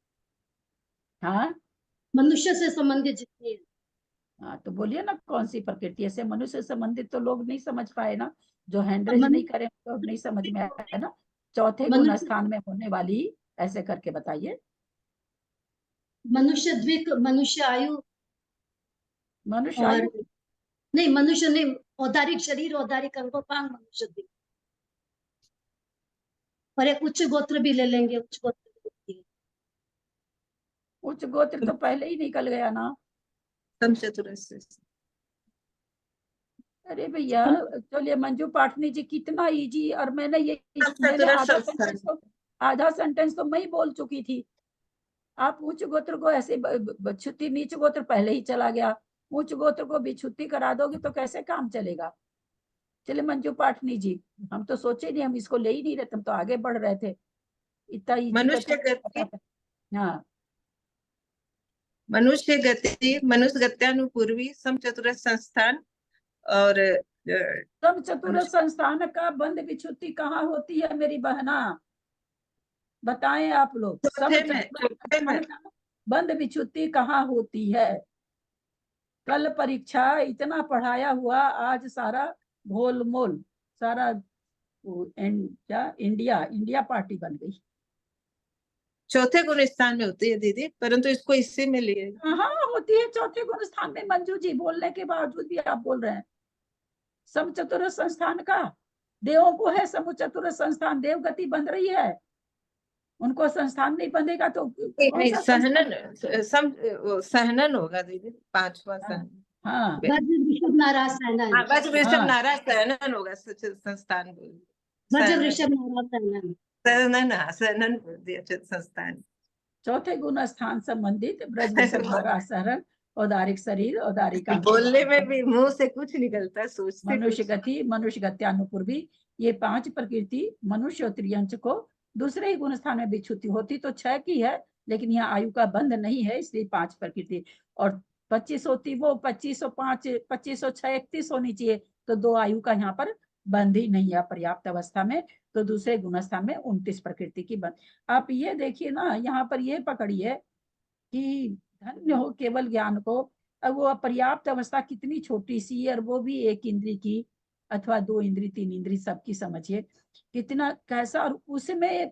हाँ मनुष्य से संबंधित जितनी है। हाँ, तो बोलिए ना कौन सी प्रकृति। ऐसे मनुष्य से संबंधित तो लोग नहीं समझ पाए ना, जो हैंड रेज नहीं करे तो नहीं समझ में आया ना। चौथे गुण स्थान में होने वाली, ऐसे करके बताइए। मनुष्य द्विक, मनुष्य आयु मनुष्य और आयु नहीं मनुष्य नहीं, औदारिक शरीर औदारिक अंगोपांग मनुष्य दिख। और एक उच्च गोत्र भी ले लेंगे, उच्च गोत्र भी है। उच्च गोत्र तो पहले ही निकल गया ना। समचतुरस्य। अरे भैया चलिए, मंजू पाटनी जी कितना इजी, और मैंने समचतुरस्य संस्थान। आधा सेंटेंस तो मैं ही बोल चुकी थी। आप उच्च गोत्र को ऐसे बिछुत्ती, नीच गोत्र पहले ही चला गया, उच्च गोत्र को बिछुत्ती करा दोगे तो कैसे काम चलेगा। चले मंजू पाटनी जी, हम तो सोचे नहीं, हम इसको ले ही नहीं रहे, हम तो आगे बढ़ रहे थे। इतना इजी मनुष्य गति, हाँ, मनुष्य गति, मनुष्य गत्यानुपूर्वी समचतुरस्य संस्थान। और सब चतुर संस्थान का बंद बिछुत्ती कहाँ होती है मेरी बहना, बताएं आप लोग। सब चौथे में, चतुर चौथे में। संस्थान का बंद बिछुत्ती कहाँ होती है। कल परीक्षा इतना पढ़ाया हुआ, आज सारा घोलमोल, सारा क्या इंडिया इंडिया पार्टी बन गई। चौथे गुण स्थान में होती है दीदी, परंतु इसको इसी में लिए। हाँ होती है चौथे गुण स्थान में। मंजू जी बोलने के बावजूद भी आप बोल रहे हैं। समचतुर संस्थान का देवों को है समचतुर संस्थान, देव गति बंध रही है, उनको संस्थान नहीं बंधेगा तो कौन सा सहनन, सहनन होगा दीदी, पांचवा सहनन। हाँ वज्र ऋषभ नाराज सहनन, वज्र वृषभ हाँ। नाराज सहनन होगा, संस्थान बोल वज्र ऋषभ नाराज सहनन। सहनन, सहनन बोल दिया संस्थान। चौथे गुण स्थान संबंधित ब्रज शरण, औदारिक शरीर, औदारिक बोलने में भी मुंह से कुछ निकलता है, सोचते मनुष्य कुछ। गति, मनुष्य गत्यानुपूर्वी, ये 5 प्रकृति मनुष्य और त्रियंच को दूसरे ही गुण स्थान में बिछुती होती तो 6 की है, लेकिन यहाँ आयु का बंध नहीं है, इसलिए 5 प्रकृति। और 25 होती वो 2505, 2506, 31 होनी चाहिए, तो 2 आयु का यहाँ पर बंध ही नहीं है पर्याप्त अवस्था में, तो दूसरे गुण स्थान में 29 प्रकृति की बंध। आप ये देखिए ना, यहाँ पर ये पकड़िए कि धन्य हो केवल ज्ञान को। अब वो पर्याप्त अवस्था कितनी छोटी सी है, और वो भी 1 इंद्री की अथवा 2 इंद्री 3 इंद्री सबकी, समझिए कितना कैसा। और उसमें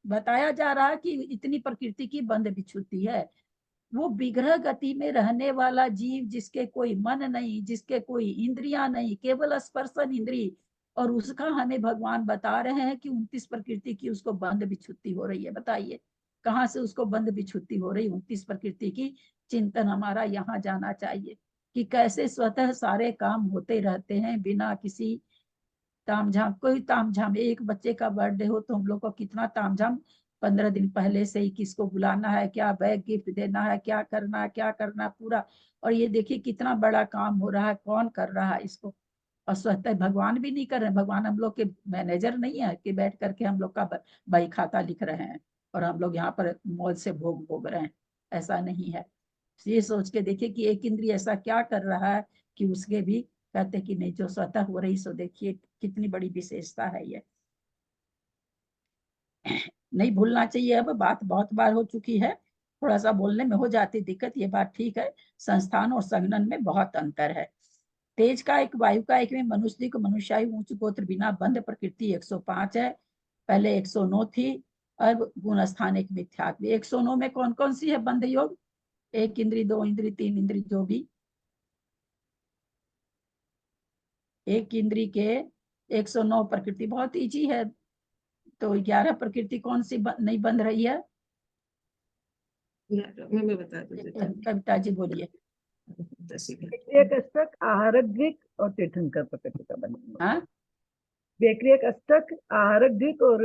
बताया जा रहा है कि इतनी प्रकृति की बंध बिछुती है। वो विग्रह गति में रहने वाला जीव, जिसके कोई मन नहीं, जिसके कोई इंद्रियां नहीं, केवल स्पर्शन इंद्री, और उसका हमें भगवान बता रहे हैं कि 29 प्रकृति की उसको बंध बिछुती हो रही है। बताइए कहाँ से उसको बंध बिछुती हो रही 29 प्रकृति की। चिंतन हमारा यहाँ जाना चाहिए कि कैसे स्वतः सारे काम होते रहते हैं बिना किसी तामझाम। कोई तामझाम, एक बच्चे का बर्थडे हो तो हम लोग को कितना तामझाम, 15 दिन पहले से ही किसको बुलाना है, क्या बैग गिफ्ट देना है, क्या करना है, क्या करना पूरा। और ये देखिए कितना बड़ा काम हो रहा है, कौन कर रहा है इसको। और स्वतः भगवान भी नहीं कर रहे हैं। भगवान हम लोग के मैनेजर नहीं है कि बैठ करके हम लोग का बही खाता लिख रहे हैं और हम लोग यहाँ पर मौज से भोग भोग रहे हैं, ऐसा नहीं है। ये सोच के देखिए कि एक इंद्रिय ऐसा क्या कर रहा है कि उसके भी कहते कि नहीं, जो स्वतः हो रही सो देखिए कितनी बड़ी विशेषता है ये। नहीं भूलना चाहिए, अब बात बहुत बार हो चुकी है, थोड़ा सा बोलने में हो जाती दिक्कत, ये बात ठीक है। संस्थान और संगठन में बहुत अंतर है। तेज का एक, वायु का एक में मनुष्य को मनुष्यायु उच्च गोत्र बिना बंध प्रकृति 105 है, पहले 109 थी। अब गुण स्थान एक मिथ्यात्व। 109 में कौन कौन सी है बंध योग, 1 इंद्री 2 इंद्री 3 इंद्री, जो भी 1 इंद्री के 109 प्रकृति बहुत इजी है। तो 11 प्रकृति कौन सी नहीं बंध रही है, मैं बता देती हूँ। कविता जी बोलिए। एक अष्टक, आहारक दृक और तीर्थंकर प्रकृति का बंधन। हाँ एक अष्टक, आहारक दृक और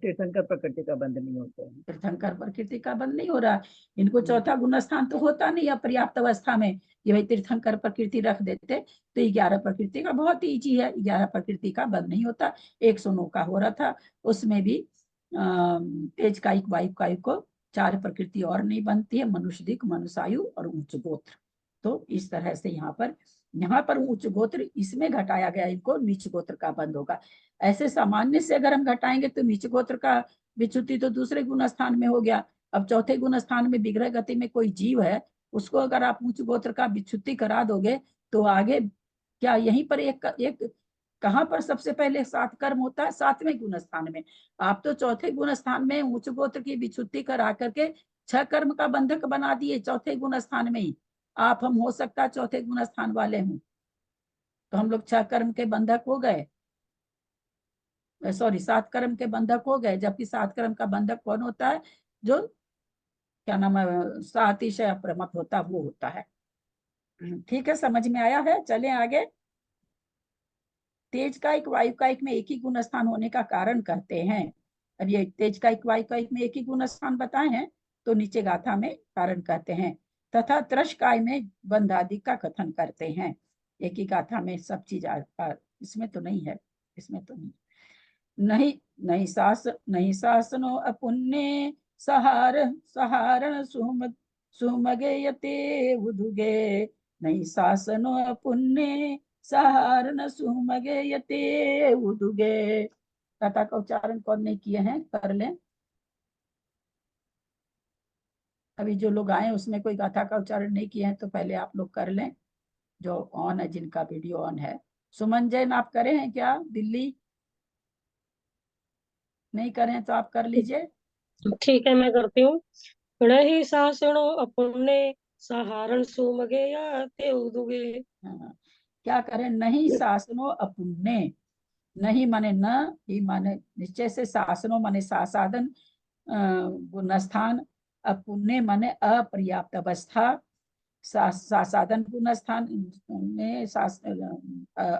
तीर्थंकर प्रकृति का बंधन नहीं होता है। तीर्थंकर प्रकृति का बंध नहीं हो रहा। इनको चौथा गुण स्थान तो होता नहीं है पर्याप्त अवस्था में, ये भाई तीर्थंकर प्रकृति रख देते तो 11 प्रकृति का बहुत ईजी है। 11 प्रकृति का बंध नहीं होता। 109 का हो रहा था, उसमें भी तेज कायिक वायु कायिक को 4 प्रकृति और नहीं बनती है, मनुष्य दिक, मनुष्यायु और उच्च गोत्र। तो इस तरह से यहाँ पर उच्च गोत्र इसमें घटाया गया, इनको नीच गोत्र का बंध होगा। ऐसे सामान्य से अगर हम घटाएंगे तो नीच गोत्र का विच्युति तो दूसरे गुण स्थान में हो गया। अब चौथे गुण स्थान में विग्रह गति में कोई जीव है, उसको अगर आप उच्च गोत्र का विच्युति करा दोगे तो आगे क्या यहीं पर एक कहाँ पर सबसे पहले 7 कर्म होता है, 7वें गुण स्थान में। आप तो चौथे गुण स्थान में उच्च गोत्र की विच्युति करा करके 6 कर्म का बंधक बना दिए चौथे गुण स्थान में ही। आप हम हो सकता है चौथे गुण स्थान वाले हूँ, तो हम लोग 6 कर्म के बंधक हो गए, सॉरी 7 कर्म के बंधक हो गए, जबकि 7 कर्म का बंधक कौन होता है? जो क्या नाम है, सातिशय अप्रमत होता, वो होता है। ठीक है, समझ में आया है? चले आगे। तेज का एक वायु का एक में एक ही गुण स्थान होने का कारण कहते हैं। अब ये तेज का एक वायु का एक में एक ही गुण स्थान बताए हैं, तो नीचे गाथा में कारण कहते हैं। तथा त्रश काय में बंध आदि का कथन करते हैं। एक ही गाथा में सब चीज इसमें तो नहीं है, इसमें तो नहीं। नहीं नहीं शासनो अपुण्य सहार सहारण सुमगे यते उदुगे। नहीं शासनो अपुण्य सहारण सुमगे यते उदुगे। कथा का उच्चारण कौन नहीं किए हैं, कर लें। अभी जो लोग आए उसमें कोई गाथा का उच्चारण नहीं किए हैं तो पहले आप लोग कर लें, जो ऑन है, जिनका वीडियो ऑन है। सुमन जैन आप करे हैं क्या? दिल्ली नहीं करें तो आप कर लीजिए। ठीक है, मैं करती हूँ। नहीं शासनो अपुण्य सहारण सुमगे या ते उदुगे। हाँ, क्या करें? नहीं शासनो अपुण्य। नहीं माने न, ही माने निश्चय से, शासनो माने सासाधन गुणस्थान, अपुण्य माने अपर्याप्त अवस्था। सासाधन गुणस्थान में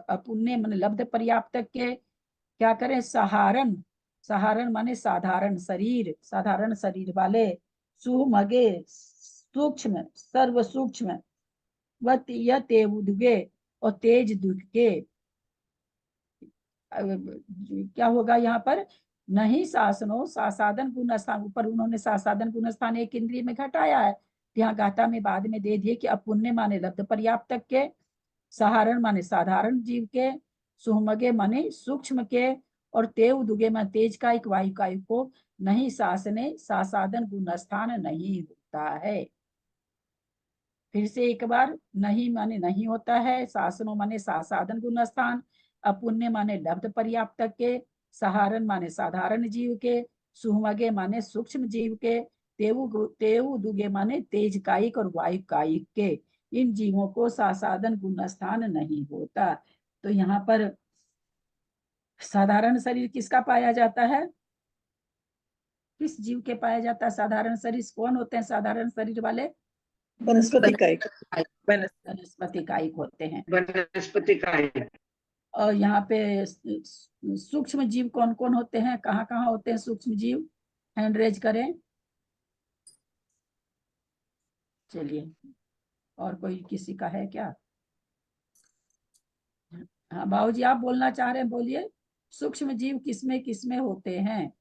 अपुण्य माने लब्ध पर्याप्त के क्या करें? सहारण, सहारण माने साधारण शरीर, साधारण शरीर वाले। सुमगे सूक्ष्म, सर्व सूक्ष्म। ते उदगे, और तेज दुख के। क्या होगा यहाँ पर? नहीं शासनो सासाधन गुण स्थान, ऊपर उन्होंने सासाधन गुण स्थान एक इंद्रिय में घटाया है, यहाँ गाथा में बाद में दे दिए कि अपुण्य माने लब्ध पर्याप्त के, सहारण माने साधारण जीव के, सुमगे माने सूक्ष्म के, और तेव दुगे माने तेज का एक वायु का को नहीं शासने सासाधन गुण स्थान नहीं होता है। फिर से एक बार, नहीं माने नहीं होता है, शासनो माने सासाधन गुण स्थान, अपुण्य माने लब्ध पर्याप्त के, सहारण माने साधारण जीव के, सुमगे माने सूक्ष्म जीव के, तेवु दुगे माने तेज कायिक और वायु कायिक के। इन जीवों को सासाधन गुण स्थान नहीं होता। तो यहाँ पर साधारण शरीर किसका पाया जाता है? किस जीव के पाया जाता है साधारण शरीर? कौन होते हैं साधारण शरीर वाले? वनस्पति का एक वनस्पति कायिक होते हैं। वनस्पति का और यहाँ पे सूक्ष्म जीव कौन कौन होते हैं, कहाँ कहाँ होते हैं सूक्ष्म जीव? हैंड रेज करें। चलिए, और कोई किसी का है क्या? हाँ बाबूजी, आप बोलना चाह रहे हैं, बोलिए। सूक्ष्म जीव किसमें किसमें होते हैं?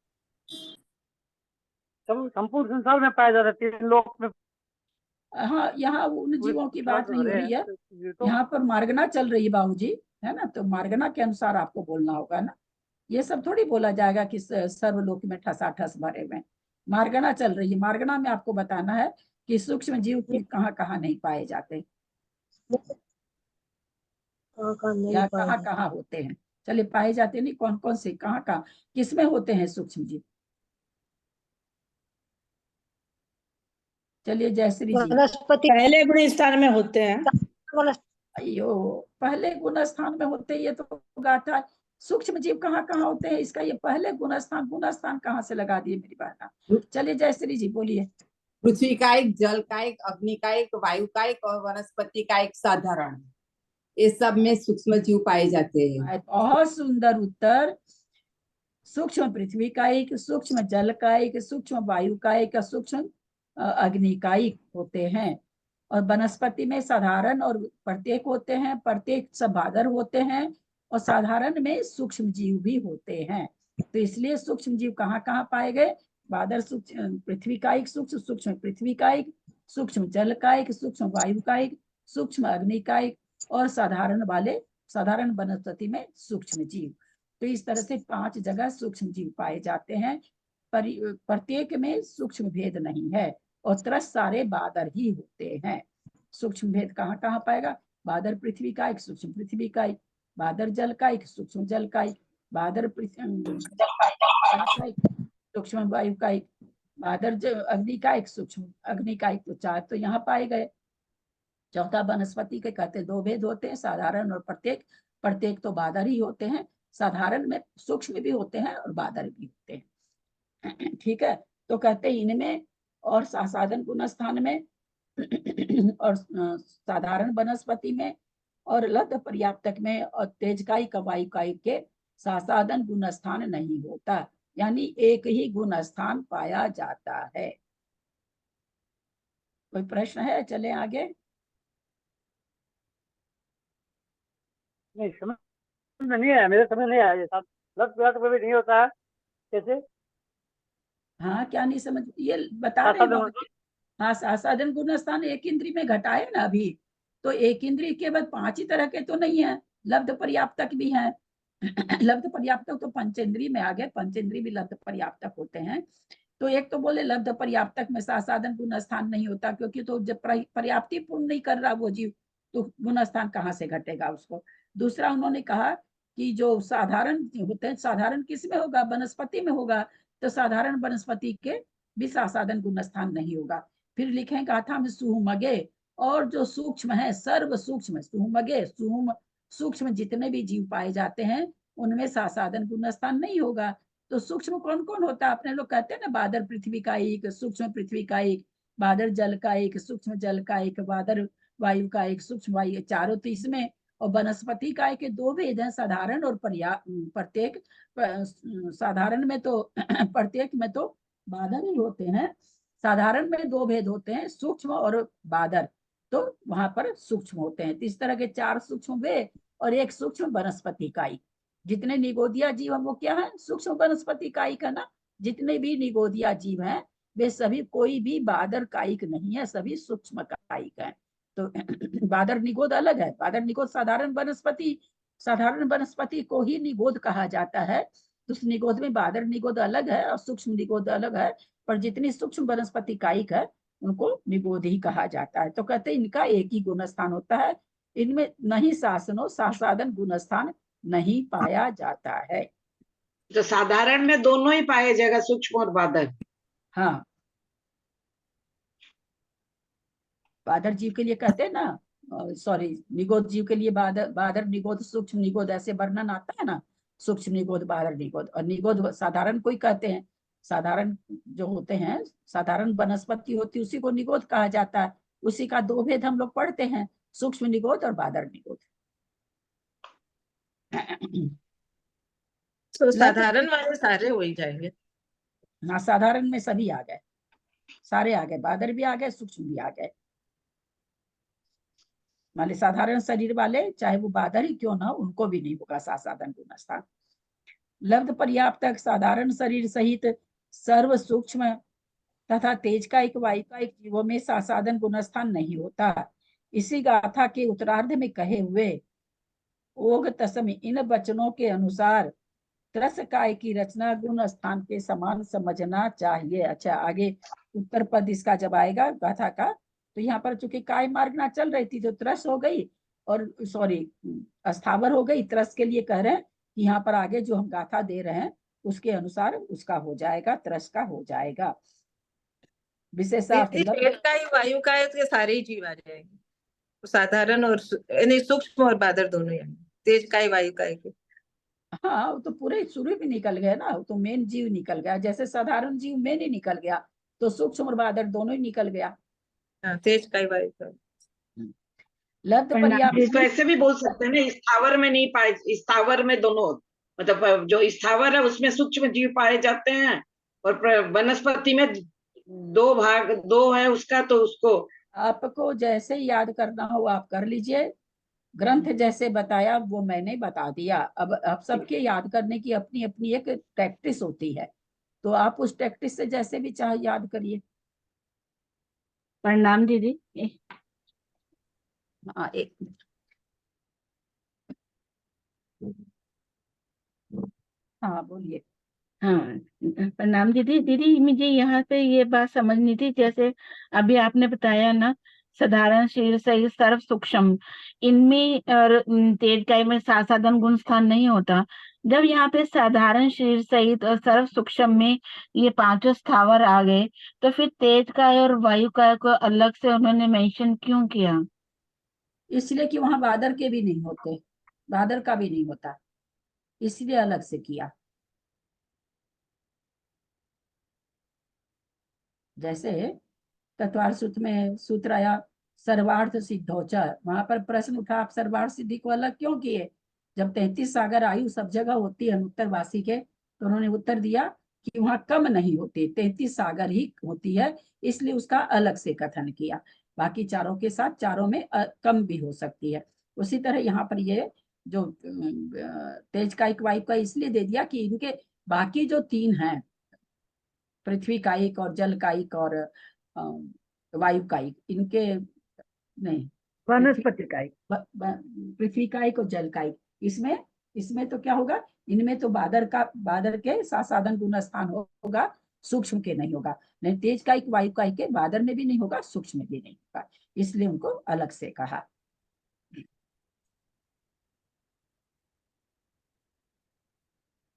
संपूर्ण संसार में पाया जाता है, 3 लोक में। हाँ, यहाँ उन जीवों की बात नहीं हो रही है, तो यहाँ पर मार्गना चल रही है बाबूजी, है ना? तो मार्गना के अनुसार आपको बोलना होगा ना। ये सब थोड़ी बोला जाएगा कि सर्वलोक में ठसाठस भरे में। मार्गना चल रही है, मार्गना में आपको बताना है कि सूक्ष्म जीव कहाँ कहाँ नहीं पाए जाते, या कहाँ कहाँ होते हैं। चलिए, पाए जाते नहीं, कौन कौन से, कहाँ कहाँ, किसमें होते हैं सूक्ष्म जीव? चलिए जयश्री जी। वनस्पति पहले गुण स्थान में होते हैं। अयो, पहले गुण स्थान में होते हैं, ये तो गाथा। सूक्ष्म जीव कहाँ कहाँ होते हैं, इसका ये पहले गुण स्थान कहाँ से लगा दिए मेरी बहना? चलिए जयश्री जी बोलिए। पृथ्वी का एक, जल का एक, अग्नि का एक, वायु का एक और वनस्पति का एक साधारण। इस सब में सूक्ष्म जीव पाए जाते हैं। बहुत सुंदर उत्तर। सूक्ष्म पृथ्वी का एक, सूक्ष्म जल का एक, सूक्ष्म वायु का एक, सूक्ष्म अग्नि का एक होते हैं। और वनस्पति में साधारण और प्रत्येक होते हैं, प्रत्येक सभादर होते हैं, और साधारण में सूक्ष्म जीव भी होते हैं। तो इसलिए सूक्ष्म जीव कहाँ कहाँ पाए गए? बादर सूक्ष्म पृथ्वी का एक, सूक्ष्म सूक्ष्म पृथ्वी का एक, सूक्ष्म जल का एक, सूक्ष्म वायु का एक, सूक्ष्म अग्नि का एक, और साधारण वाले, साधारण वनस्पति में सूक्ष्म जीव। तो इस तरह से 5 जगह सूक्ष्म जीव पाए जाते हैं। प्रत्येक में सूक्ष्म भेद नहीं है, और त्रस सारे बादर ही होते हैं। सूक्ष्म भेद कहाँ कहाँ पाएगा? बादर पृथ्वी का एक, सूक्ष्म पृथ्वी का एक, बादर जल का एक, सूक्ष्म जल का एक, बादर सूक्ष्म वायु का एक, बादर अग्नि का एक, सूक्ष्म अग्नि का एक। तो 4 तो यहाँ पाए गए। चौथा वनस्पति के कहते दो भेद होते हैं, साधारण और प्रत्येक। प्रत्येक तो बादर ही होते हैं, साधारण में सूक्ष्म भी होते हैं और बादर भी होते हैं। ठीक है, तो कहते हैं इनमें और साधारण गुण स्थान में और साधारण वनस्पति में और लब्ध पर्याप्तक में और तेजकाई वायुकाई के साधारण गुण स्थान नहीं होता, यानी एक ही गुण स्थान पाया जाता है। कोई प्रश्न है? चले आगे। नहीं, समझ में नहीं आया, मेरे समझ नहीं आया ये सब। लफ्ज में भी नहीं होता है, कैसे? हाँ, क्या नहीं समझ, ये बता रहे हैं। हाँ, साधारण गुण स्थान एक इंद्री में घटाए ना अभी, तो एक इंद्री के बाद 5 ही तरह के तो नहीं है, लब्ध पर्याप्तक भी है। लब्ध पर्याप्तक तो पंचेंद्री में आ गए, पंचेंद्री भी लब्ध पर्याप्तक होते हैं। तो एक तो बोले लब्ध पर्याप्तक में साधारण गुण स्थान नहीं होता, क्योंकि तो जब पर्याप्ति पूर्ण नहीं कर रहा वो जीव, तो गुण स्थान कहाँ से घटेगा उसको। दूसरा उन्होंने कहा कि जो साधारण होते हैं, साधारण किस में होगा? वनस्पति में होगा, तो साधारण वनस्पति के भी साधारण गुण स्थान नहीं होगा। फिर लिखे गाथा में सुहुमगे, और जो सूक्ष्म है, सर्व सूक्ष्म सुहुमगे, सूक्ष्म जितने भी जीव पाए जाते हैं उनमें साधारण गुण स्थान नहीं होगा। तो सूक्ष्म कौन कौन होता है? अपने लोग कहते हैं ना, बादर पृथ्वी का एक, सूक्ष्म पृथ्वी का एक, बादर जल का एक, सूक्ष्म जल का एक, बादर वायु का एक, सूक्ष्म वायु, चारों तो इसमें। और वनस्पति का एक, दो भेद है, साधारण और प्रत्येक। साधारण में तो प्रत्येक में तो बादर ही होते हैं, साधारण में दो भेद होते हैं, सूक्ष्म और बादर, तो वहां पर सूक्ष्म होते हैं। तो इस तरह के 4 सूक्ष्म वे और एक सूक्ष्म वनस्पति इकाई। जितने निगोदिया जीव हैं वो क्या है? सूक्ष्म वनस्पति इकाई का ना। जितने भी निगोदिया जीव हैं वे सभी, कोई भी बादर कायिक नहीं है, सभी सूक्ष्म कायिक हैं। तो बादर निगोद अलग है, बादर निगोद साधारण वनस्पति को ही निगोद कहा जाता है। तो उस निगोद में बादर निगोद अलग है और सूक्ष्म निगोद अलग है, पर जितनी सूक्ष्म वनस्पति कायिक है उनको निगोद ही कहा जाता है। तो कहते हैं इनका एक ही गुण स्थान होता है, इनमें नहीं शासनो साधारण गुण स्थान नहीं पाया जाता है। तो साधारण में दोनों ही पाए जाएगा, सूक्ष्म और बादर। हाँ, बादर जीव के लिए कहते हैं ना, सॉरी, निगोद जीव के लिए बादर निगोद सूक्ष्म निगोद ऐसे वर्णन आता है ना, सूक्ष्म निगोद बादर निगोद। और निगोद साधारण को ही कहते हैं, साधारण जो होते हैं, साधारण वनस्पति होती है उसी को निगोद कहा जाता है। उसी का दो भेद हम लोग पढ़ते हैं, सूक्ष्म निगोद और बादर निगोद। तो साधारण वाले सारे हो ही जाएंगे। हाँ, साधारण में सभी आ गए, सारे आ गए, बादर भी आ गए, सूक्ष्म भी आ गए। मान ली साधारण शरीर वाले चाहे वो बादर ही क्यों ना, उनको भी नहीं होगा साधारण गुण स्थान। लब्ध पर्याप्तक साधारण शरीर सहित सर्व सूक्ष्म तथा तेज का एक वायु का एक जीवों में साधारण गुण स्थान नहीं होता। इसी गाथा के उत्तरार्ध में कहे हुए ओग तस्म इन वचनों के अनुसार त्रस काय की रचना गुण स्थान के समान समझना चाहिए। अच्छा, आगे उत्तर पद इसका जब आएगा गाथा का, तो यहाँ पर चूंकि काय मार्गना चल रही थी तो त्रस हो गई, और सॉरी अस्थावर हो गई। त्रस के लिए कह रहे हैं कि यहाँ पर आगे जो हम गाथा दे रहे हैं उसके अनुसार उसका हो जाएगा, त्रस का हो जाएगा। विशेषार्थ तेज का ही वायु का है, तो सारे ही जीव आ जाएंगे, तो साधारण और यानी सूक्ष्म और बादर दोनों ही आएंगे। तेज का ही वायु का है। हाँ, वो तो पूरे शुरू भी निकल गया ना, वो तो मेन जीव निकल गया। जैसे साधारण जीव मेन ही निकल गया, तो सूक्ष्म और बादर दोनों ही निकल गया। हाँ, तेज का ही वायु का। लब्ध पर्याप्त, इसको ऐसे भी बोल सकते हैं ना, स्थावर में नहीं पाए, स्थावर में दोनों, मतलब जो स्थावर है उसमें सूक्ष्म जीव पाए जाते हैं, और वनस्पति में दो है उसका, तो उसको आपको जैसे याद करना हो आप कर लीजिए। ग्रंथ जैसे बताया वो मैंने बता दिया। अब आप सबके याद करने की अपनी अपनी एक प्रैक्टिस होती है, तो आप उस प्रैक्टिस से जैसे भी चाहे याद करिए। प्रणाम दीदी। हाँ, एक हाँ बोलिए। हाँ, प्रणाम दीदी। दीदी मुझे यहाँ पे ये बात समझनी थी, जैसे अभी आपने बताया ना, साधारण शरीर सहित सर्व सूक्ष्म, इनमें और तेज काय में साधारण गुण स्थान नहीं होता। जब यहाँ पे साधारण शरीर सहित और सर्व सूक्ष्म में ये पांचों स्थावर आ गए, तो फिर तेज काय और वायु काय को अलग से उन्होंने मेंशन क्यों किया? इसलिए कि वहां बादर के भी नहीं होते, बादर का भी नहीं होता, इसलिए अलग से किया। जैसे तत्वार सूत्र में सूत्र आया सर्वार्थ सिद्धोच, वहां पर प्रश्न उठा आप सर्वार्थ सिद्धि को अलग क्यों किए, जब 33 सागर आयु सब जगह होती है उत्तरवासी के, तो उन्होंने उत्तर दिया कि वहां कम नहीं होती, 33 सागर ही होती है, इसलिए उसका अलग से कथन किया। बाकी चारों के साथ चारों में कम भी हो सकती है। उसी तरह यहाँ पर ये जो तेज कायिक वायु का इसलिए दे दिया कि इनके बाकी जो तीन हैं, पृथ्वी कायिक और जल कायिक और वायु कायिक, इनके नहीं, वनस्पति का ही। पृथ्वी कायिक और जल कायिक, इसमें इसमें तो क्या होगा, इनमें तो बादर के साधन गुण स्थान होगा, सूक्ष्म के नहीं होगा। नहीं, तेज कायिक वायु कायिक के बादर में भी नहीं होगा, सूक्ष्म में भी नहीं होगा, इसलिए उनको अलग से कहा।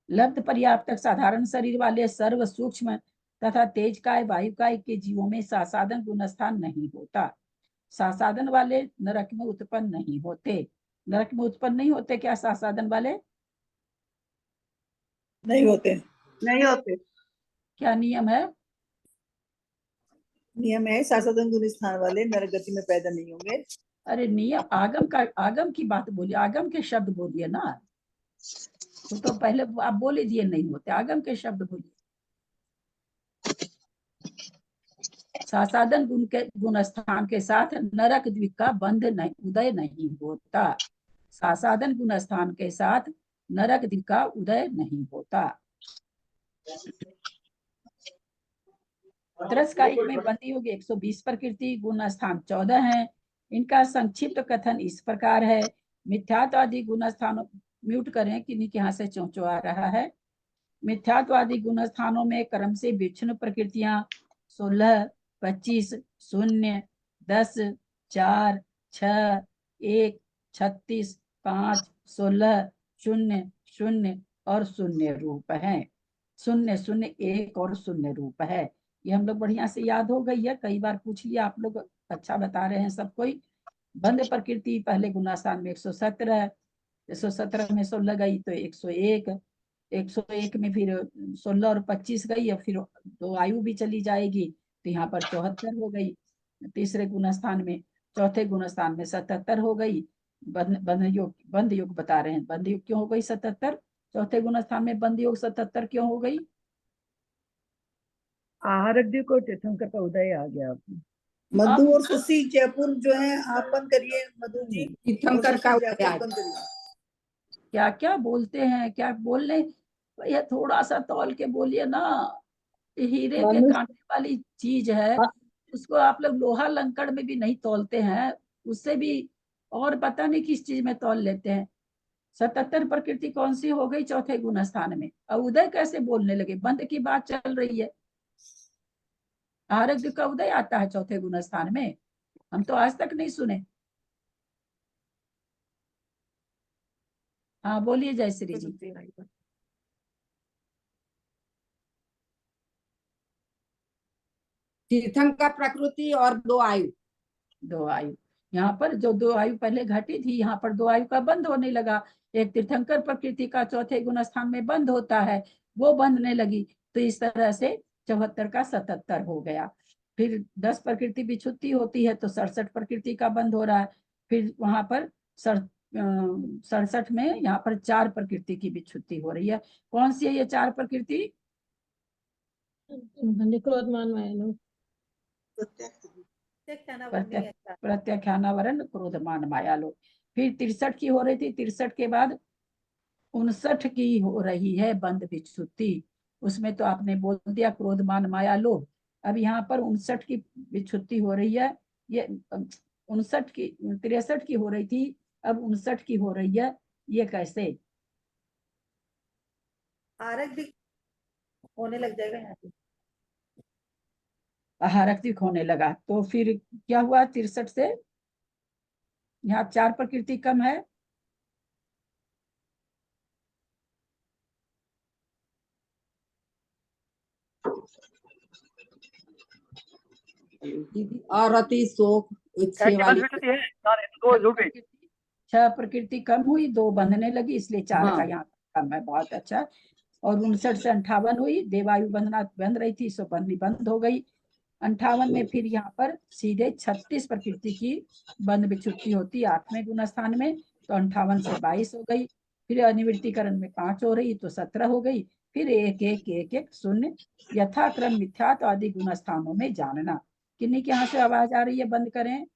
लब्ध पर्याप्त साधारण शरीर वाले सर्व सूक्ष्म तथा तेज काय वायु काय के जीवों में सासाधन गुण स्थान नहीं होता। सासाधन वाले नरक में उत्पन्न नहीं होते। नरक में उत्पन्न नहीं होते क्या सासाधन वाले? नहीं होते। नहीं होते। क्या नियम है? नियम है सासाधन गुण स्थान वाले नरक गति में पैदा नहीं होंगे। अरे नियम आगम की बात बोलिए, आगम के शब्द बोलिए ना। तो पहले आप बोल दिए नहीं होते, आगम के शब्द बोलिए। सासाधन गुण स्थान के साथ नरक द्वीप का बंध नहीं, उदय नहीं होता। सासाधन गुण स्थान के साथ नरक द्वीप का उदय नहीं होता। त्रस्कायिक में बंदी होगी 120 प्रकृति, गुण स्थान 14 है। इनका संक्षिप्त कथन इस प्रकार है। मिथ्यात्वादी गुण स्थानों, म्यूट करें कि यहाँ से चौंचो आ रहा है। मिथ्यात्वादी गुण स्थानों में क्रम से विच्छिन्न प्रकृतियां 16, 25, 0, 10, 4, 6, 1, 36, 5, 16, 0, 0 और 0 रूप है। 0, 0, 1 और 0 रूप है। ये हम लोग बढ़िया से याद हो गई है, कई बार पूछ लिया आप लोग, अच्छा बता रहे हैं सब कोई। बंध प्रकृति पहले गुणास्थान में 117, 117 में 16 गई तो 101, 101 में फिर 16 और 25 गई, और फिर 2 आयु भी चली जाएगी, तो यहाँ पर 74 हो गई तीसरे गुणस्थान में। चौथे गुणस्थान में 77 हो गई। बंध योग बता रहे हैं, बंध योग क्यों हो गई 77? चौथे गुणस्थान में बंध योग 77 क्यों हो गई? आहारक को तीर्थंकर का उदय आ गया। मधु और सुशी जयपुर जो है आप बंद करिए मधु जी। तीर्थंकर का जयपुर बंद करिए। क्या क्या बोलते हैं, क्या बोलने भैया, थोड़ा सा तौल के बोलिए ना। हीरे के कांटे वाली चीज है, उसको आप लोग लोहा लंकड़ में भी नहीं तौलते हैं, उससे भी और पता नहीं किस चीज में तौल लेते हैं। 77 प्रकृति कौन सी हो गई चौथे गुण स्थान में? अब उदय कैसे बोलने लगे? बंध की बात चल रही है, आरग्य का उदय आता है चौथे गुण स्थान में? हम तो आज तक नहीं सुने। हाँ बोलिए जयश्री जी। तीर्थंकर प्रकृति और 2 आयु। 2 आयु, यहाँ पर जो 2 आयु पहले घटी थी, यहाँ पर 2 आयु का बंद होने लगा। एक तीर्थंकर प्रकृति का चौथे गुण स्थान में बंद होता है, वो बंधने लगी, तो इस तरह से 74 का 77 हो गया। फिर 10 प्रकृति विच्छुत्ति होती है तो 67 प्रकृति का बंद हो रहा है। फिर वहां पर 67 में यहाँ पर 4 प्रकृति की विच्छुत्ति हो रही है। कौन सी है ये 4 प्रकृति? क्रोधमान माया प्रत्याख्यानावरण क्रोधमान माया लोग। फिर 63 की हो रही थी, 63 के बाद 59 की हो रही है बंद विच्छुत्ति। उसमें तो आपने बोल दिया क्रोधमान माया लोभ। अब यहाँ पर 59 की विच्छुत्ति हो रही है। ये 59 की, 63 की हो रही थी, अब 59 की हो रही है, ये कैसे? आहारक भी होने लग जाएगा यहाँ पे। आहारक्तिक होने लगा तो फिर क्या हुआ? 63 से यहाँ 4 प्रकृति कम है। और अति शोक छह वाली प्रकृति है सारे दो जुड़ गई। 6 प्रकृति कम हुई, 2 बंधने लगी, इसलिए 4 हाँ। का यहाँ कम है। बहुत अच्छा। और 59 से 58 हुई, देवायु बंध रही थी, सो बंधनी बंद हो गई। 58 में फिर यहाँ पर सीधे 36 प्रकृति की बंध विच्छुत्ति होती है 8वें गुण स्थान में, तो 58 से 22 हो गई। फिर अनिवृत्तिकरण में 5 हो रही, तो 17 हो गई। फिर 1 1 1 1 0 यथाक्रम मिथ्यात्व आदि गुण स्थानों में जानना। किन्हीं के यहाँ से आवाज आ रही है? बंद करें।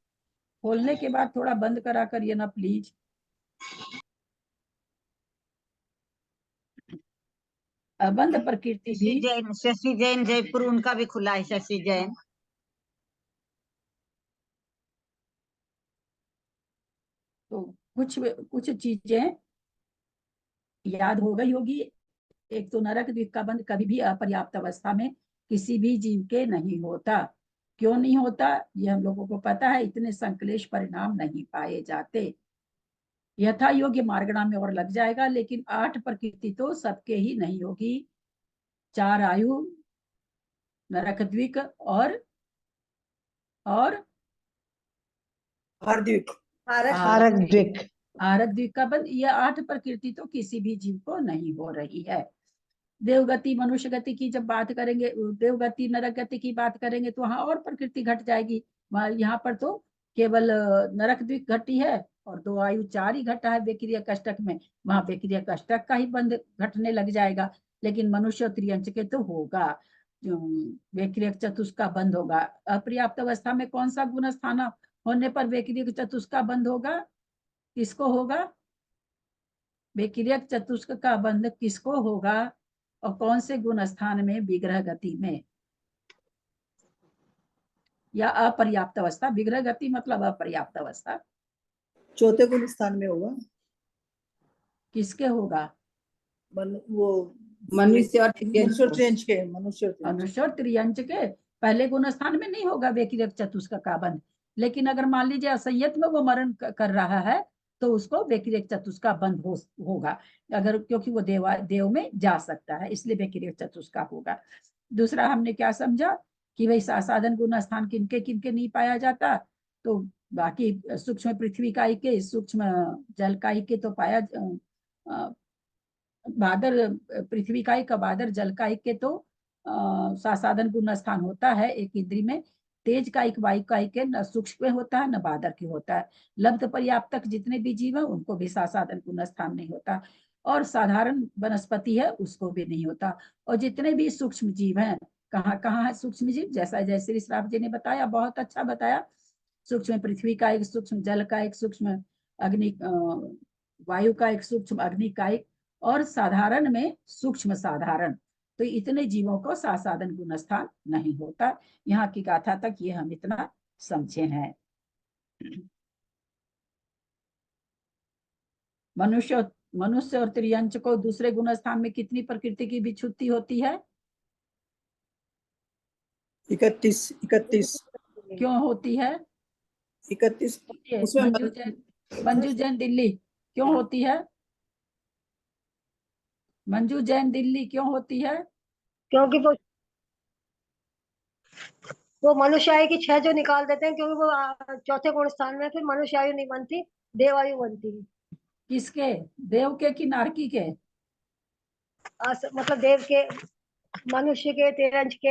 खोलने के बाद थोड़ा बंद करा करिए ना प्लीज। अबंध प्रकृति भी शशि जैन जयपुर, उनका भी खुला है, शशि जैन। तो कुछ चीजें याद हो गई होगी। एक तो नरक द्वीप का बंध कभी भी अपर्याप्त अवस्था में किसी भी जीव के नहीं होता। क्यों नहीं होता ये हम लोगों को पता है, इतने संकलेश परिणाम नहीं पाए जाते। यथा योग्य मार्गणा में और लग जाएगा, लेकिन 8 प्रकृति तो सबके ही नहीं होगी। 4 आयु, नरक द्वीप और हार्दिक आरक द्वीप का बंध, ये 8 प्रकृति तो किसी भी जीव को नहीं हो रही है। देवगति मनुष्य गति की जब बात करेंगे, देवगति नरक गति की बात करेंगे, तो वहां और प्रकृति घट जाएगी। यहाँ पर तो केवल नरक द्वीप घटी है और 2 आयु 4 ही घटा है बेक्रिया कष्टक में। वहां बेक्रिया कष्टक का ही बंध घटने लग जाएगा, लेकिन मनुष्य और त्रियंच के तो होगा, बेक्रिया चतुष्क का बंध होगा। अपर्याप्त अवस्था में कौन सा गुण स्थान होने पर बेक्रिया चतुष्क का बंध होगा? किसको होगा? बेक्रिया चतुष्क का बंध किसको होगा? और कौन से गुण स्थान में? विग्रह गति में या अपर्याप्त अवस्था। विग्रह गति मतलब अपर्याप्त अवस्था। 4थे गुण स्थान में होगा। किसके होगा? वो मनुष्य और मनुष्य और त्रियंच के पहले गुण स्थान में नहीं होगा बेक्रिया चतुष्क का बंध। लेकिन अगर मान लीजिए असंयत में वो मरण कर रहा है, तो उसको बेक्रिया चतुष्क का बंध होगा, अगर, क्योंकि वो देव में जा सकता है, इसलिए बेक्रिया चतुष्क का होगा। दूसरा हमने क्या समझा कि भाई साधन गुण स्थान किनके किनके नहीं पाया जाता, तो बाकी सूक्ष्म पृथ्वी काई के, सूक्ष्म जल काई के तो पाया, बादर पृथ्वी काई का, बादर जल काई के तो साधन गुण स्थान होता है एक इंद्री में। तेज कायिक वायु कायिक के न सूक्ष्म में होता है न बादर की होता है। लब्ध पर्याप्तक जितने भी जीव है उनको भी साधन गुण स्थान नहीं होता, और साधारण वनस्पति है उसको भी नहीं होता। और जितने भी सूक्ष्म जीव हैं, कहाँ कहाँ है सूक्ष्म जीव? जैसा जय श्राप जी ने बताया, बहुत अच्छा बताया। सूक्ष्म पृथ्वी का एक, सूक्ष्म जल का एक, सूक्ष्म अग्नि वायु का एक, सूक्ष्म अग्नि का एक, और साधारण में सूक्ष्म साधारण। तो इतने जीवों को साधन गुण स्थान नहीं होता। यहाँ की गाथा तक ये हम इतना समझे हैं। मनुष्य और त्रियंच को दूसरे गुण स्थान में कितनी प्रकृति की विच्छुत्ति होती है? 31 क्यों होती है? 31 मंजू जैन दिल्ली क्यों होती है? मंजू जैन दिल्ली क्यों होती है? क्योंकि वो मनुष्य आयु की 6 जो निकाल देते हैं, क्योंकि वो 4थे गुण स्थान में फिर मनुष्य आयु नहीं बनती, देव आयु बनती है। किसके? देव के कि नारकी के? मतलब देव के, मनुष्य के, तिरंज के।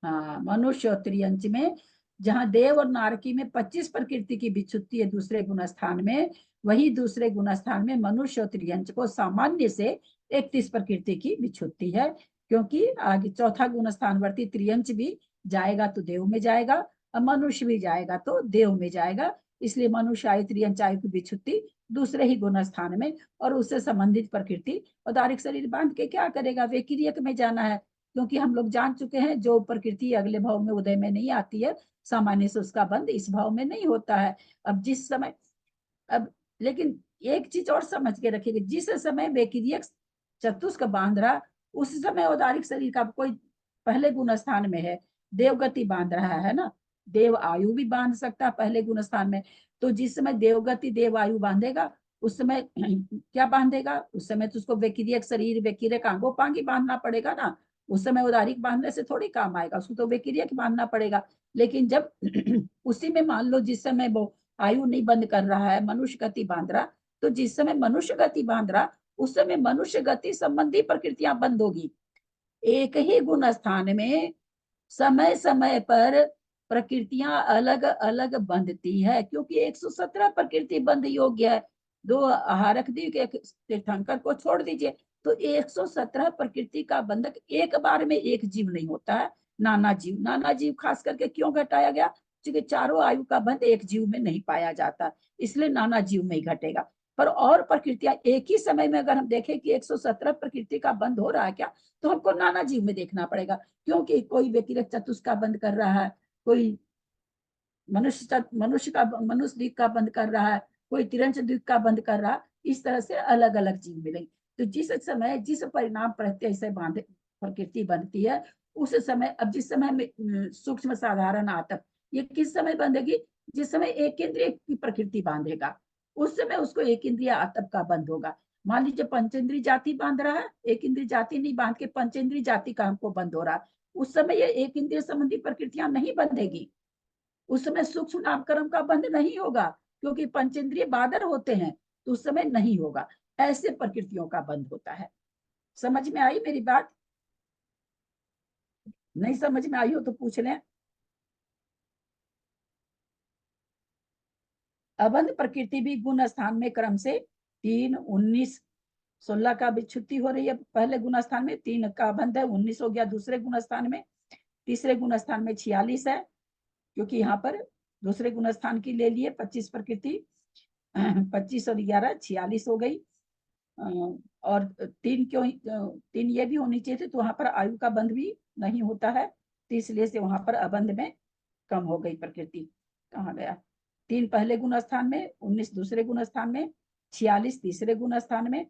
हाँ, मनुष्य और त्रियंच में जहाँ देव और नारकी में 25 प्रकृति की विच्छुत्ति है दूसरे गुण स्थान में, वही दूसरे गुण स्थान में मनुष्य और त्रियंच को सामान्य से 31 प्रकृति की विच्छुत्ति है। क्योंकि आगे चौथा गुण स्थानवर्ती त्रियंच भी जाएगा तो देव में जाएगा, और मनुष्य भी जाएगा तो देव में जाएगा। इसलिए मनुष्य आयु त्रियंच आयु की विच्छुत्ति दूसरे ही गुण स्थान में, और उससे संबंधित प्रकृति औदारिक शरीर बांध के क्या करेगा? वेकिरियक में जाना है। क्योंकि हम लोग जान चुके हैं जो प्रकृति अगले भाव में उदय में नहीं आती है, सामान्य से उसका बंध इस भाव में नहीं होता है। अब जिस समय, अब लेकिन एक चीज और समझ के रखिएगा, जिस समय बेक्रियक चतुष्क बांध रहा, उस समय औदारिक शरीर का कोई पहले गुण स्थान में है, देवगति बांध रहा है ना, देव आयु भी बांध सकता है पहले गुण स्थान में। तो जिस समय देवगति देव आयु बांधेगा, उस समय क्या बांधेगा? उस समय तो उसको बेक्रियक शरीर, बेक्रियक अंगोपांगी बांधना पड़ेगा ना। उस समय उदारिक बांधने से थोड़ी काम आएगा, उसको तो बेक्रियक बांधना पड़ेगा। लेकिन जब उसी में मान लो जिस समय वो आयु नहीं बंद कर रहा है, मनुष्य गति बांध रहा, तो जिस समय मनुष्य गति बांध रहा उस समय मनुष्य गति संबंधी प्रकृतियां बंद होगी। एक ही गुण स्थान में समय समय पर प्रकृतियां अलग अलग बंधती है, क्योंकि 117 प्रकृति बंध योग्य है। 2 आहारक द्वीप, एक तीर्थंकर को छोड़ दीजिए, तो 117 प्रकृति का बंधक एक बार में एक जीव नहीं होता है। नाना जीव खास करके क्यों घटाया गया? क्योंकि चारों आयु का बंध एक जीव में नहीं पाया जाता, इसलिए नाना जीव में ही घटेगा। पर और प्रकृतियां एक ही समय में अगर हम देखें कि 117 प्रकृति का बंध हो रहा है क्या, तो हमको नाना जीव में देखना पड़ेगा, क्योंकि कोई व्यतिरिक्त चतुष्क का बंद कर रहा है, कोई मनुष्य द्वीप का बंद कर रहा है, कोई तिरंच द्वीप का बंद कर रहा है। इस तरह से अलग अलग जीव मिलेंगे। तो जिस समय जिस परिणाम प्रत्यय से बांध प्रकृति बनती है, उस समय, अब जिस समय में सूक्ष्म साधारण आतप, ये किस समय बंधेगी? जिस समय एक इंद्रिय की प्रकृति बांधेगा, उस समय उसको एक इंद्रिय आतप का बंध होगा। मान लीजिए पंचेंद्रिय जाति बांध रहा है, एक इंद्रिय जाति नहीं बांध के पंचेंद्रिय जाति का हमको बंद हो रहा है, उस समय ये एक इंद्रिय संबंधी प्रकृतियां नहीं बंधेगी। उस समय सूक्ष्म नामकरण का बंध नहीं होगा, क्योंकि पंचेंद्रिय बादर होते हैं, तो उस समय नहीं होगा। ऐसे प्रकृतियों का बंध होता है। समझ में आई मेरी बात? नहीं समझ में आई हो तो पूछ लें। अबंध प्रकृति भी गुण स्थान में क्रम से 3, 19, 16 का भी छुट्टी हो रही है पहले गुण स्थान में, 3 का बंध है, 19 हो गया दूसरे गुण स्थान में, तीसरे गुण स्थान में 46 है, क्योंकि यहाँ पर दूसरे गुण स्थान की ले लिए 25 प्रकृति, 25 और 11 46 हो गई। और 3 क्यों, 3 ये भी होनी चाहिए थे, तो वहां पर आयु का बंध भी नहीं होता है, तो इसलिए से वहां पर अबंध में कम हो गई प्रकृति। कहाँ गया? 3 पहले गुण स्थान में, 19 दूसरे गुण स्थान में, 46 तीसरे गुण स्थान में,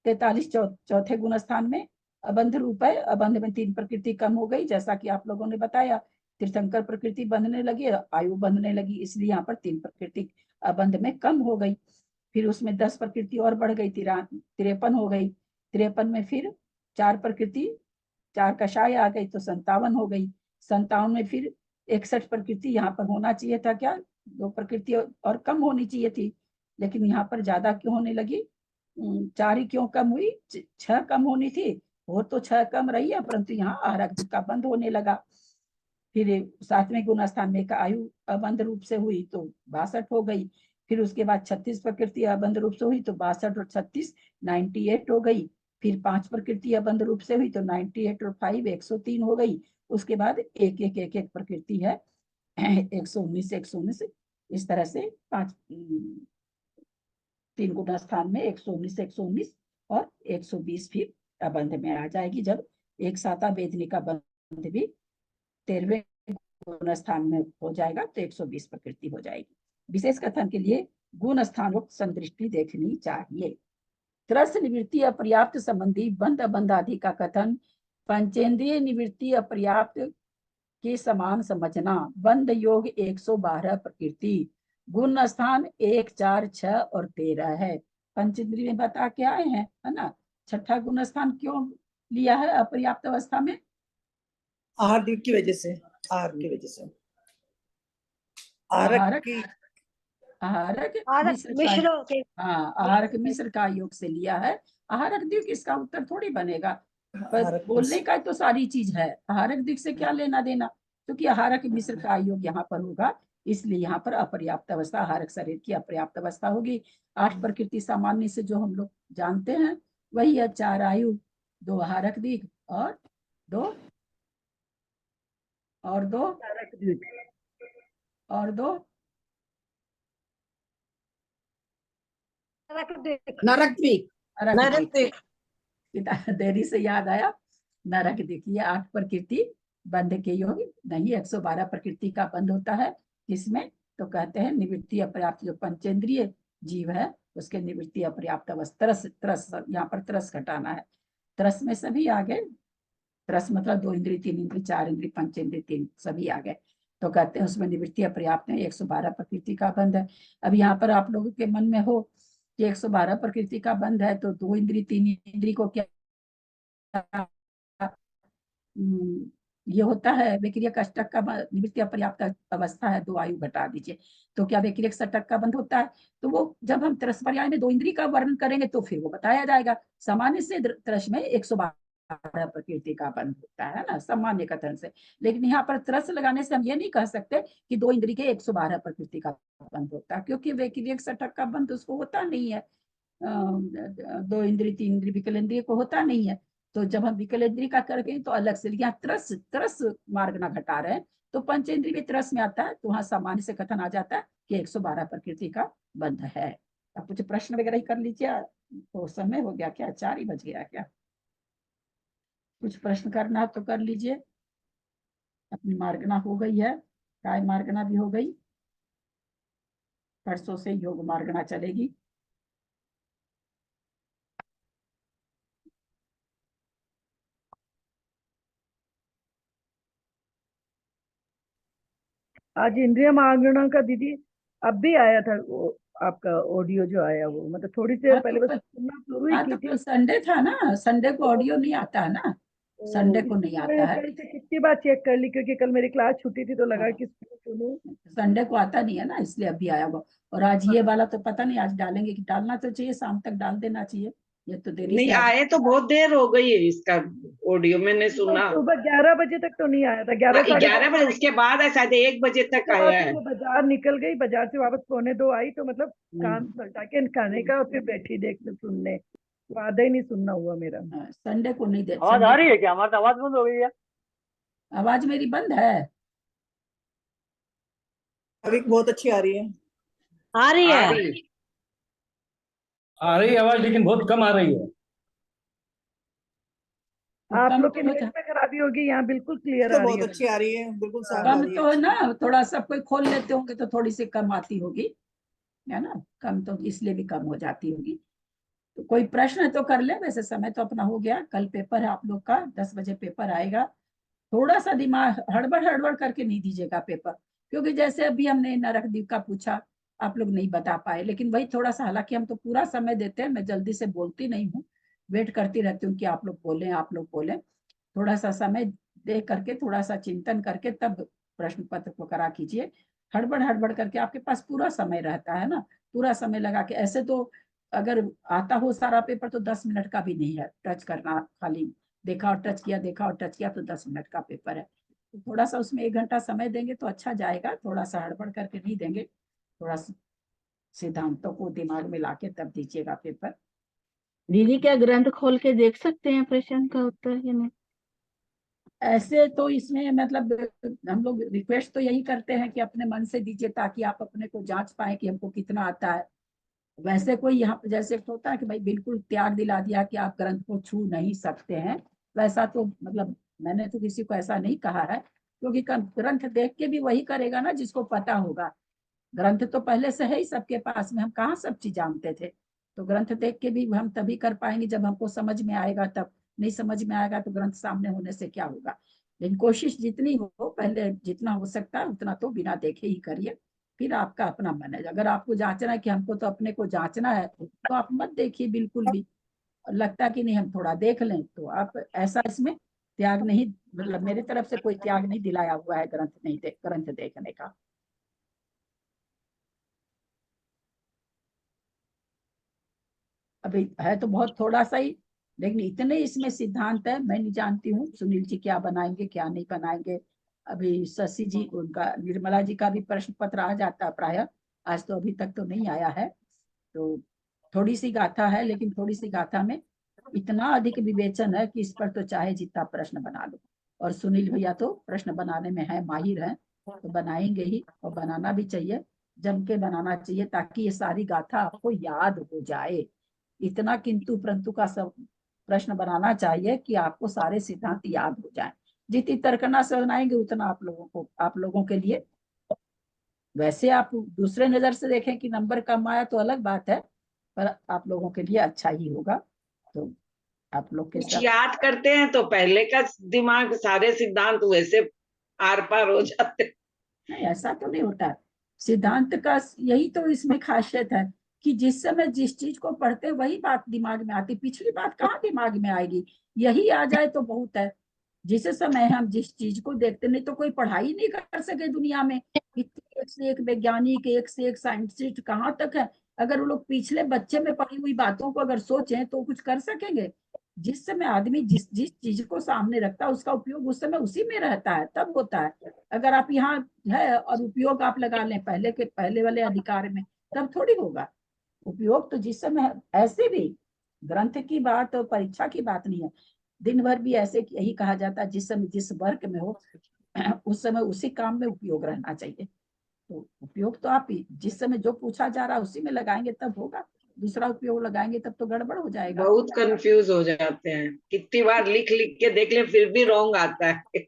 43 चौथे गुण स्थान में अबंध रूप है। अबंध में 3 प्रकृति कम हो गई, जैसा कि आप लोगों ने बताया। तीर्थंकर प्रकृति बंधने लगी, आयु बंधने लगी, इसलिए यहाँ पर 3 प्रकृति अबंध में कम हो गई। फिर उसमें 10 प्रकृति और बढ़ गई, 53 हो गई। 53 में फिर 4 प्रकृति, 4 कषाय आ गई, तो 57 हो गई। 57 में फिर 61 प्रकृति यहाँ पर होना चाहिए था क्या? 2 प्रकृति और कम होनी चाहिए थी, लेकिन यहाँ पर ज्यादा क्यों होने लगी? 4 ही क्यों कम हुई? 6 कम होनी थी, वो तो 6 कम रही है, परंतु यहाँ आहारक का बंद होने लगा। फिर 7वें गुण स्थान में का आयु अबंध रूप से हुई तो 62 हो गई। फिर उसके बाद 36 प्रकृति अबंध रूप से हुई तो 62 और 36 98 हो गई। फिर 5 प्रकृति अबंध रूप से हुई तो 98 और 5 103 हो गई। उसके बाद एक प्रकृति है 119 119, इस तरह से 3 गुना स्थान में 119 119 और 120 फिर अबंध में आ जाएगी, जब एक साता वेदनी का बंध भी 13वें गुण स्थान में हो जाएगा तो 120 प्रकृति हो जाएगी। विशेष कथन के लिए गुण स्थानों संदृष्टि देखनी चाहिए। त्रस निवृत्ति अपर्याप्त संबंधी बंध अबंध आदि का कथन पंचेंद्रिय निवृत्ति अपर्याप्त के समान समझना। बंध योग 112 प्रकृति, गुण स्थान 1, 4, 6 और 13 है। पंचेंद्रिय में बता के आए हैं, है ना। छठा गुण स्थान क्यों लिया है अपर्याप्त अवस्था में? आहार की वजह से, आहार की वजह से, आहारक मिश्र के, हाँ, आहारक मिश्र का योग से लिया है। आहारक द्वीप इसका उत्तर थोड़ी बनेगा, पर बोलने का तो सारी चीज है। आहारक द्वीप से क्या लेना देना, क्योंकि आहारक मिश्र का योग यहाँ पर होगा, इसलिए यहाँ पर अपर्याप्त अवस्था, आहारक शरीर की अपर्याप्त अवस्था होगी। 8 प्रकृति सामान्य से जो हम लोग जानते हैं वही है, 4 आयु, 2 आहारक द्वीप और 2 नरक द्वीप। देरी से याद आया, नरक देखिए। 8 प्रकृति बंध के योग नहीं, 112 प्रकृति का बंध होता है, जिसमें तो कहते हैं निवृत्ति अपर्याप्त, जो पंचेंद्रिय जीव है उसके निवृत्ति अपर्याप्त अवस्था। त्रस यहाँ पर त्रस घटाना है। त्रस में सभी आ गए, त्रस मतलब 2 इंद्रिय 3 इंद्रिय 4 इंद्रिय पंचेंद्रिय 3 सभी आ गए, तो कहते हैं उसमें निवृत्ति अपर्याप्त है, 112 प्रकृति का बंध है। अब यहाँ पर आप लोगों के मन में हो कि 112 प्रकृति का बंध है तो 2 इंद्रिय 3 इंद्रिय को क्या ये होता है विक्रियक अष्टक का निवृत्ति अपर्याप्त अवस्था है, 2 आयु घटा दीजिए, तो क्या विक्रियक षटक का बंध होता है? तो वो जब हम त्रस पर्याय में 2 इंद्री का वर्णन करेंगे तो फिर वो बताया जाएगा। सामान्य से त्रस में 112 प्रकृति का बंध होता है ना, सामान्य कथन से। लेकिन यहाँ पर त्रस लगाने से हम ये नहीं कह सकते कि 2 इंद्री के 112 प्रकृति का बंध होता है, क्योंकि विक्रियक षटक का बंध उसको होता नहीं है, 2 इंद्री 3 इंद्री विकलेंद्रिय को होता नहीं है। तो जब हम विकलेंद्रिय का करके तो अलग से, यहाँ त्रस त्रस मार्ग ना घटा रहे हैं तो पंचेंद्रिय भी त्रस में आता है, तो वहां सामान्य से कथन आ जाता है कि 112 प्रकृति का बंध है। अब कुछ प्रश्न वगैरह ही कर लीजिए, तो समय हो गया क्या, 4 ही बज गया क्या? कुछ प्रश्न करना तो कर लीजिए। अपनी मार्गना हो गई है, काय मार्गना भी हो गई, परसों से योग मार्गना चलेगी। आज इंद्रिय मार्गना का दीदी अब भी आया था वो आपका ऑडियो जो आया वो, मतलब थोड़ी देर हाँ, पहले तो बस सुनना शुरू ही हाँ, की तो थी। कल संडे था ना, संडे को ऑडियो नहीं आता है ना, संडे को नहीं आता है। कल से कितनी बार चेक कर ली, क्योंकि कल मेरी क्लास छुट्टी थी तो लगा हाँ, कि सुनूं। संडे को आता नहीं है ना, इसलिए अभी आया हुआ। और आज ये वाला तो पता नहीं आज डालेंगे कि डालना तो चाहिए, शाम तक डाल देना चाहिए, ये तो देरी नहीं से आज। आए तो बहुत देर हो गई है इसका ऑडियो, मैंने सुना। सुबह 11 बजे तक तो नहीं आया था, 11 साढ़े 11 बजे, उसके बाद है शायद 1 बजे तक के बाद आया फिर है। मैं बाजार निकल गई, बाजार से वापस 1:45 आई, तो मतलब काम पलटा के खाने का और फिर बैठी देखने सुनने, तो आधा ही नहीं सुनना हुआ मेरा। संडे को नहीं दे। आवाज आ रही है क्या? हमारी आवाज बंद हो गई है? आवाज मेरी बंद है? अभी बहुत अच्छी आ रही है। आ रही है, आ रही आवाज, लेकिन बहुत कम आ रही है। आप कम लोग के तो नेट में खराबी होगी, यहाँ बिल्कुल क्लियर तो आ रही बहुत है। अच्छी आ रही है, बिल्कुल साफ आ कम रही है। तो है ना, थोड़ा सब कोई खोल लेते होंगे तो थोड़ी सी कम आती होगी, है ना, कम तो इसलिए भी कम हो जाती होगी। तो कोई प्रश्न है तो कर ले, वैसे समय तो अपना हो गया, कल पेपर है आप लोग का, 10 बजे पेपर आएगा। थोड़ा सा दिमाग हड़बड़ हड़बड़ करके नहीं दीजिएगा पेपर, क्योंकि जैसे अभी हमने नरकदीप का पूछा, आप लोग नहीं बता पाए, लेकिन वही थोड़ा सा, हालांकि हम तो पूरा समय देते हैं, मैं जल्दी से बोलती नहीं हूँ, वेट करती रहती हूँ कि आप लोग बोलें, आप लोग बोलें। थोड़ा सा समय दे करके, थोड़ा सा चिंतन करके तब प्रश्न पत्र को करा कीजिए। हड़बड़ हड़बड़ करके आपके पास पूरा समय रहता है ना, पूरा समय लगा के, ऐसे तो अगर आता हो सारा पेपर तो 10 मिनट का भी नहीं है, टच करना खाली, देखा और टच किया, देखा और टच किया, तो 10 मिनट का पेपर है। तो थोड़ा सा उसमें 1 घंटा समय देंगे तो अच्छा जाएगा, थोड़ा सा हड़बड़ करके नहीं देंगे, थोड़ा सिद्धांतों को दिमाग में लाके तब दीजिएगा पेपर। दीदी क्या ग्रंथ खोल के देख सकते हैं प्रश्न का उत्तर या नहीं? ऐसे तो इसमें मतलब हम लोग रिक्वेस्ट तो यही करते हैं कि अपने मन से दीजिए, ताकि आप अपने को जांच पाए कि हमको कितना आता है। वैसे कोई यहाँ पे जैसे होता है कि भाई बिल्कुल त्याग दिला दिया कि आप ग्रंथ को छू नहीं सकते हैं, वैसा तो मतलब मैंने तो किसी को ऐसा नहीं कहा है, क्योंकि ग्रंथ देख के भी वही करेगा ना जिसको पता होगा। ग्रंथ तो पहले से है ही सबके पास में, हम कहाँ सब चीज जानते थे। तो ग्रंथ देख के भी हम तभी कर पाएंगे जब हमको समझ में आएगा, तब नहीं समझ में आएगा तो ग्रंथ सामने होने से क्या होगा। लेकिन कोशिश जितनी हो, पहले जितना हो सकता है उतना तो बिना देखे ही करिए, फिर आपका अपना मन है। अगर आपको जांचना है कि हमको तो अपने को जांचना है, तो आप मत देखिए बिल्कुल भी। लगता कि नहीं हम थोड़ा देख लें, तो आप ऐसा इसमें त्याग नहीं, मतलब मेरी तरफ से कोई त्याग नहीं दिलाया हुआ है ग्रंथ देखने का। अभी है तो बहुत थोड़ा सा ही, लेकिन इतने इसमें सिद्धांत है, मैं नहीं जानती हूँ सुनील जी क्या बनाएंगे क्या नहीं बनाएंगे। अभी शशि जी, उनका निर्मला जी का भी प्रश्न पत्र आ जाता है प्राय, आज तो अभी तक तो नहीं आया है। तो थोड़ी सी गाथा है, लेकिन थोड़ी सी गाथा में इतना अधिक विवेचन है कि इस पर तो चाहे जितना प्रश्न बना लो। और सुनील भैया तो प्रश्न बनाने में है, माहिर है, तो बनाएंगे ही, और बनाना भी चाहिए, जम के बनाना चाहिए, ताकि ये सारी गाथा आपको याद हो जाए। इतना किंतु परंतु का सब प्रश्न बनाना चाहिए कि आपको सारे सिद्धांत याद हो जाएं। जितनी तर्कना से बनाएंगे उतना आप लोगों के लिए, वैसे आप दूसरे नजर से देखें कि नंबर कम आया तो अलग बात है, पर आप लोगों के लिए अच्छा ही होगा। तो आप लोग के कुछ साथ याद करते हैं तो पहले का दिमाग सारे सिद्धांत वैसे आर पार हो जाते। नहीं, ऐसा तो नहीं होता है। सिद्धांत का यही तो इसमें खासियत है कि जिस समय जिस चीज को पढ़ते हैं वही बात दिमाग में आती, पिछली बात कहाँ दिमाग में आएगी, यही आ जाए तो बहुत है। जिस समय हम जिस चीज को देखते, नहीं तो कोई पढ़ाई नहीं कर सके दुनिया में, इतने एक से एक वैज्ञानिक, एक से एक साइंटिस्ट कहाँ तक है। अगर वो लोग पिछले बच्चे में पढ़ी हुई बातों को अगर सोचें तो कुछ कर सकेंगे। जिस समय आदमी जिस जिस चीज को सामने रखता है उसका उपयोग उस समय उसी में रहता है, तब होता है। अगर आप यहाँ है और उपयोग आप लगा लें पहले वाले अधिकार में, तब थोड़ी होगा। उपयोग तो जिस समय, ऐसे भी ग्रंथ की बात और परीक्षा की बात नहीं है, दिन भर भी ऐसे यही कहा जाता है, जिस समय जिस वर्ग में हो उस समय उसी काम में उपयोग रहना चाहिए। तो उपयोग तो आप जिस समय जो पूछा जा रहा है उसी में लगाएंगे तब होगा, दूसरा उपयोग लगाएंगे तब तो गड़बड़ हो जाएगा। बहुत कंफ्यूज हो जाते हैं, कितनी बार लिख लिख के देख ले फिर भी रॉन्ग आता है।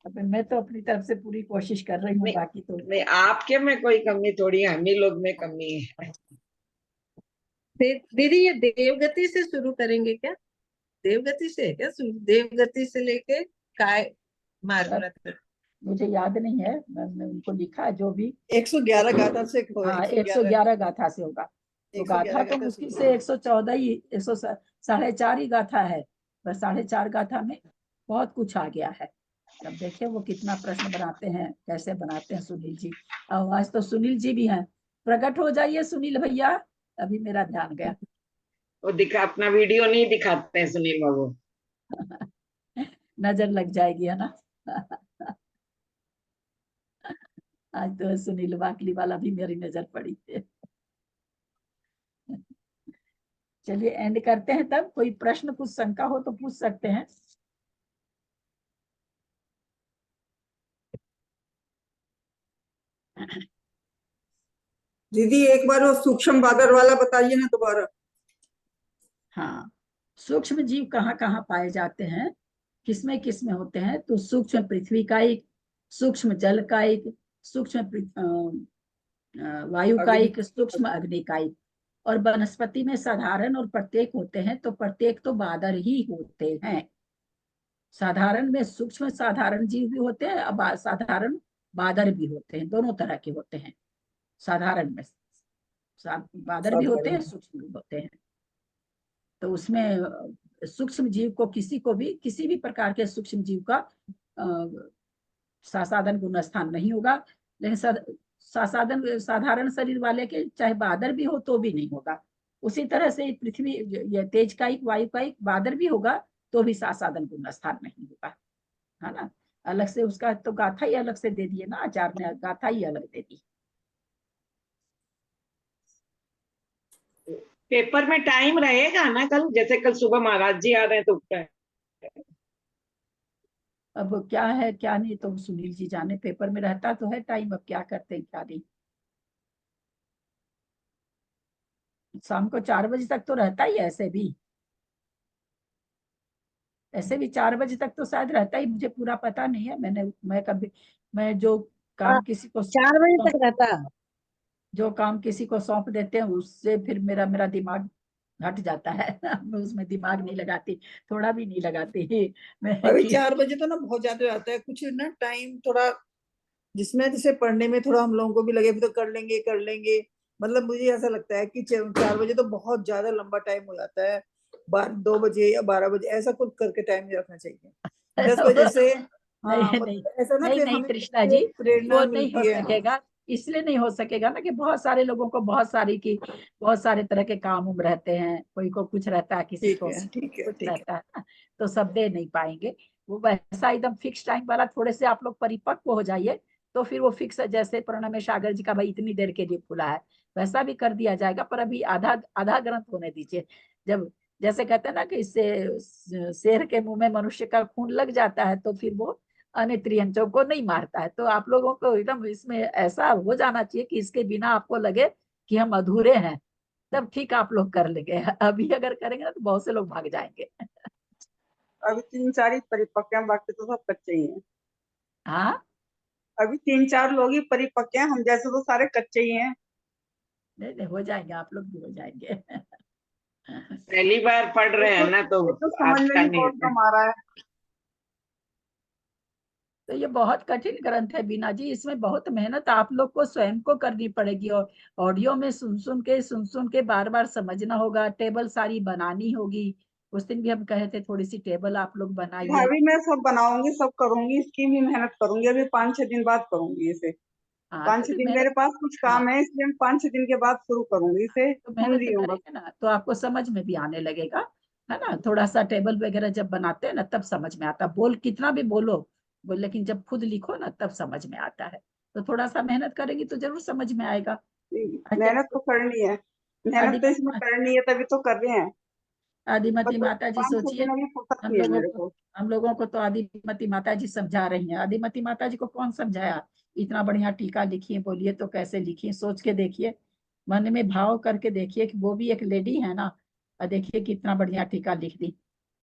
अब मैं तो अपनी तरफ से पूरी कोशिश कर रही हूँ, बाकी तो नहीं, आपके में कोई कमी थोड़ी है, हम ही लोग में कमी है। दीदी ये देवगति से शुरू करेंगे क्या? देवगति से है क्या शुरू? देवगति से लेके काय मार्ग तक? मुझे याद नहीं है, मैंने उनको लिखा है जो भी 111 गाथा से हाँ 111 गाथा से होगा। तो गाथा तो मुश्किल से 114 ही 104.5 ही गाथा है, बस 4.5 गाथा में बहुत कुछ आ गया है। अब देखिए वो कितना प्रश्न बनाते हैं, कैसे बनाते हैं सुनील जी। और आज तो सुनील जी भी हैं, प्रकट हो जाइए सुनील भैया। अभी मेरा ध्यान गया। वो अपना वीडियो नहीं दिखाते हैं सुनील बाबू। नजर लग जाएगी है ना। आज तो सुनील वाकली वाला भी मेरी नजर पड़ी है। चलिए एंड करते हैं, तब कोई प्रश्न कुछ शंका हो तो पूछ सकते हैं। दीदी एक बार वो सूक्ष्म बादर वाला बताइए ना दोबारा। हाँ, सूक्ष्म जीव कहाँ कहाँ पाए जाते हैं, किसमें किसमें होते हैं। तो सूक्ष्म पृथ्वी का एक, सूक्ष्म जल का एक, सूक्ष्म वायु का एक, सूक्ष्म अग्नि का एक। और वनस्पति में साधारण और प्रत्येक होते हैं, तो प्रत्येक तो बादर ही होते हैं। साधारण में सूक्ष्म साधारण जीव भी होते हैं, अब साधारण बादर भी होते हैं, दोनों तरह के होते हैं। साधारण में बादर भी होते हैं, सूक्ष्म भी होते हैं। तो उसमें सूक्ष्म जीव को किसी भी प्रकार के सूक्ष्म जीव का साधारण गुणस्थान नहीं होगा। लेकिन साधारण शरीर वाले के चाहे बादर भी हो तो भी नहीं होगा। उसी तरह से पृथ्वी ये तेज का एक, वायु का एक, बादर भी होगा तो भी साधारण गुणस्थान नहीं होगा, है ना। अलग से उसका तो गाथा ही अलग से दे दिए ना आचार्य ने, गाथा ही अलग दे दी। पेपर में टाइम रहेगा ना कल, जैसे कल सुबह महाराज जी आ रहे हैं तो अब क्या है क्या नहीं तो सुनील जी जाने, पेपर में रहता तो है टाइम, अब क्या करते हैं क्या नहीं। शाम को 4 बजे तक तो रहता ही है, ऐसे भी 4 बजे तक तो शायद रहता ही, मुझे पूरा पता नहीं है। मैं जो काम किसी को 4 बजे तक रहता है। जो काम किसी को सौंप देते हैं उससे फिर मेरा दिमाग हट जाता है। मैं उसमें दिमाग नहीं लगाती, थोड़ा भी नहीं लगाती मैं। अभी 4 बजे तो ना बहुत ज्यादा आता है, कुछ ना टाइम थोड़ा जिसमें जैसे पढ़ने में थोड़ा हम लोगों को भी लगे भी तो कर लेंगे। मतलब मुझे ऐसा लगता है कि 4 बजे तो बहुत ज्यादा लंबा टाइम हो जाता है। 2 बजे या 12 बजे ऐसा कुछ करके टाइम नहीं रखना चाहिए। 10 बजे से हाँ, नहीं ऐसा ना फिर नहीं हमें कृष्णा जी, प्रेरणा वो नहीं हो मिलती है। सकेगा। इसलिए नहीं हो सकेगा ना कि बहुत सारे लोगों को बहुत सारे तरह के काम उम रहते हैं, कोई को कुछ रहता है, किसी को ठीक है कुछ रहता है ना, तो सब दे नहीं पाएंगे। वो वैसा एकदम फिक्स टाइम वाला, थोड़े से आप लोग परिपक्व हो जाइए तो फिर वो फिक्स, जैसे प्रणमेश सागर जी का भाई इतनी देर के लिए खुला है वैसा भी कर दिया जाएगा। पर अभी आधा आधा ग्रंथ होने दीजिए। जब जैसे कहते हैं ना कि इससे शेर के मुंह में मनुष्य का खून लग जाता है तो फिर वो अन्य त्रियंचों को नहीं मारता है। तो आप लोगों को एकदम इसमें ऐसा हो जाना चाहिए कि इसके बिना आपको लगे कि हम अधूरे हैं, तब ठीक आप लोग कर लेंगे। अभी अगर करेंगे ना तो बहुत से लोग भाग जाएंगे। अभी 3-4 ही परिपक्व हैं, बाकी तो सब कच्चे ही हैं। हाँ, अभी 3-4 लोग ही परिपक्व हैं, हम जैसे तो सारे कच्चे ही हैं। नहीं हो जाएंगे, आप लोग भी हो जाएंगे। पहली बार पढ़ रहे हैं ना तो समझने आता में नहीं बहुत है। कम आ रहा है। तो ये बहुत कठिन ग्रंथ है बीना जी, इसमें बहुत मेहनत आप लोग को स्वयं को करनी पड़ेगी। और ऑडियो में सुन सुन के बार बार समझना होगा, टेबल सारी बनानी होगी, उस दिन भी हम कहे थे थोड़ी सी टेबल आप लोग बनाइए। भाभी मैं सब बनाऊंगी, सब करूंगी, इसकी भी मेहनत करूंगी। अभी 5-6 दिन बाद करूंगी इसे। हाँ 5-6 तो दिन मेहनत, मेरे पास कुछ हाँ काम है, इसलिए मैं 5-6 दिन के बाद शुरू करूंगी इसे। तो सुन मेहनत रही हूँ बस। करेंगे ना तो आपको समझ में भी आने लगेगा, है ना। थोड़ा सा टेबल वगैरह जब बनाते हैं ना तब समझ में आता, बोल कितना भी बोल लेकिन जब खुद लिखो ना तब समझ में आता है। तो थोड़ा सा मेहनत करेंगी तो जरूर समझ में आएगा। अच्छा, मेहनत तो करनी है, मेहनत तो इसमें करनी है, तभी तो कर रहे हैं। आदिमती मतलब माता जी 5-6 सोचिए, दिन अभी फुर्सत हम नहीं है लोगों मेरे को को। हम लोगों को तो आदिमती माता जी समझा रही हैं। आदिमती माता जी को कौन समझाया? इतना बढ़िया टीका लिखी है, बोलिए तो कैसे लिखी है, सोच के देखिए, मन में भाव करके देखिए कि वो भी एक लेडी है ना। और देखिए कितना बढ़िया टीका लिख दी।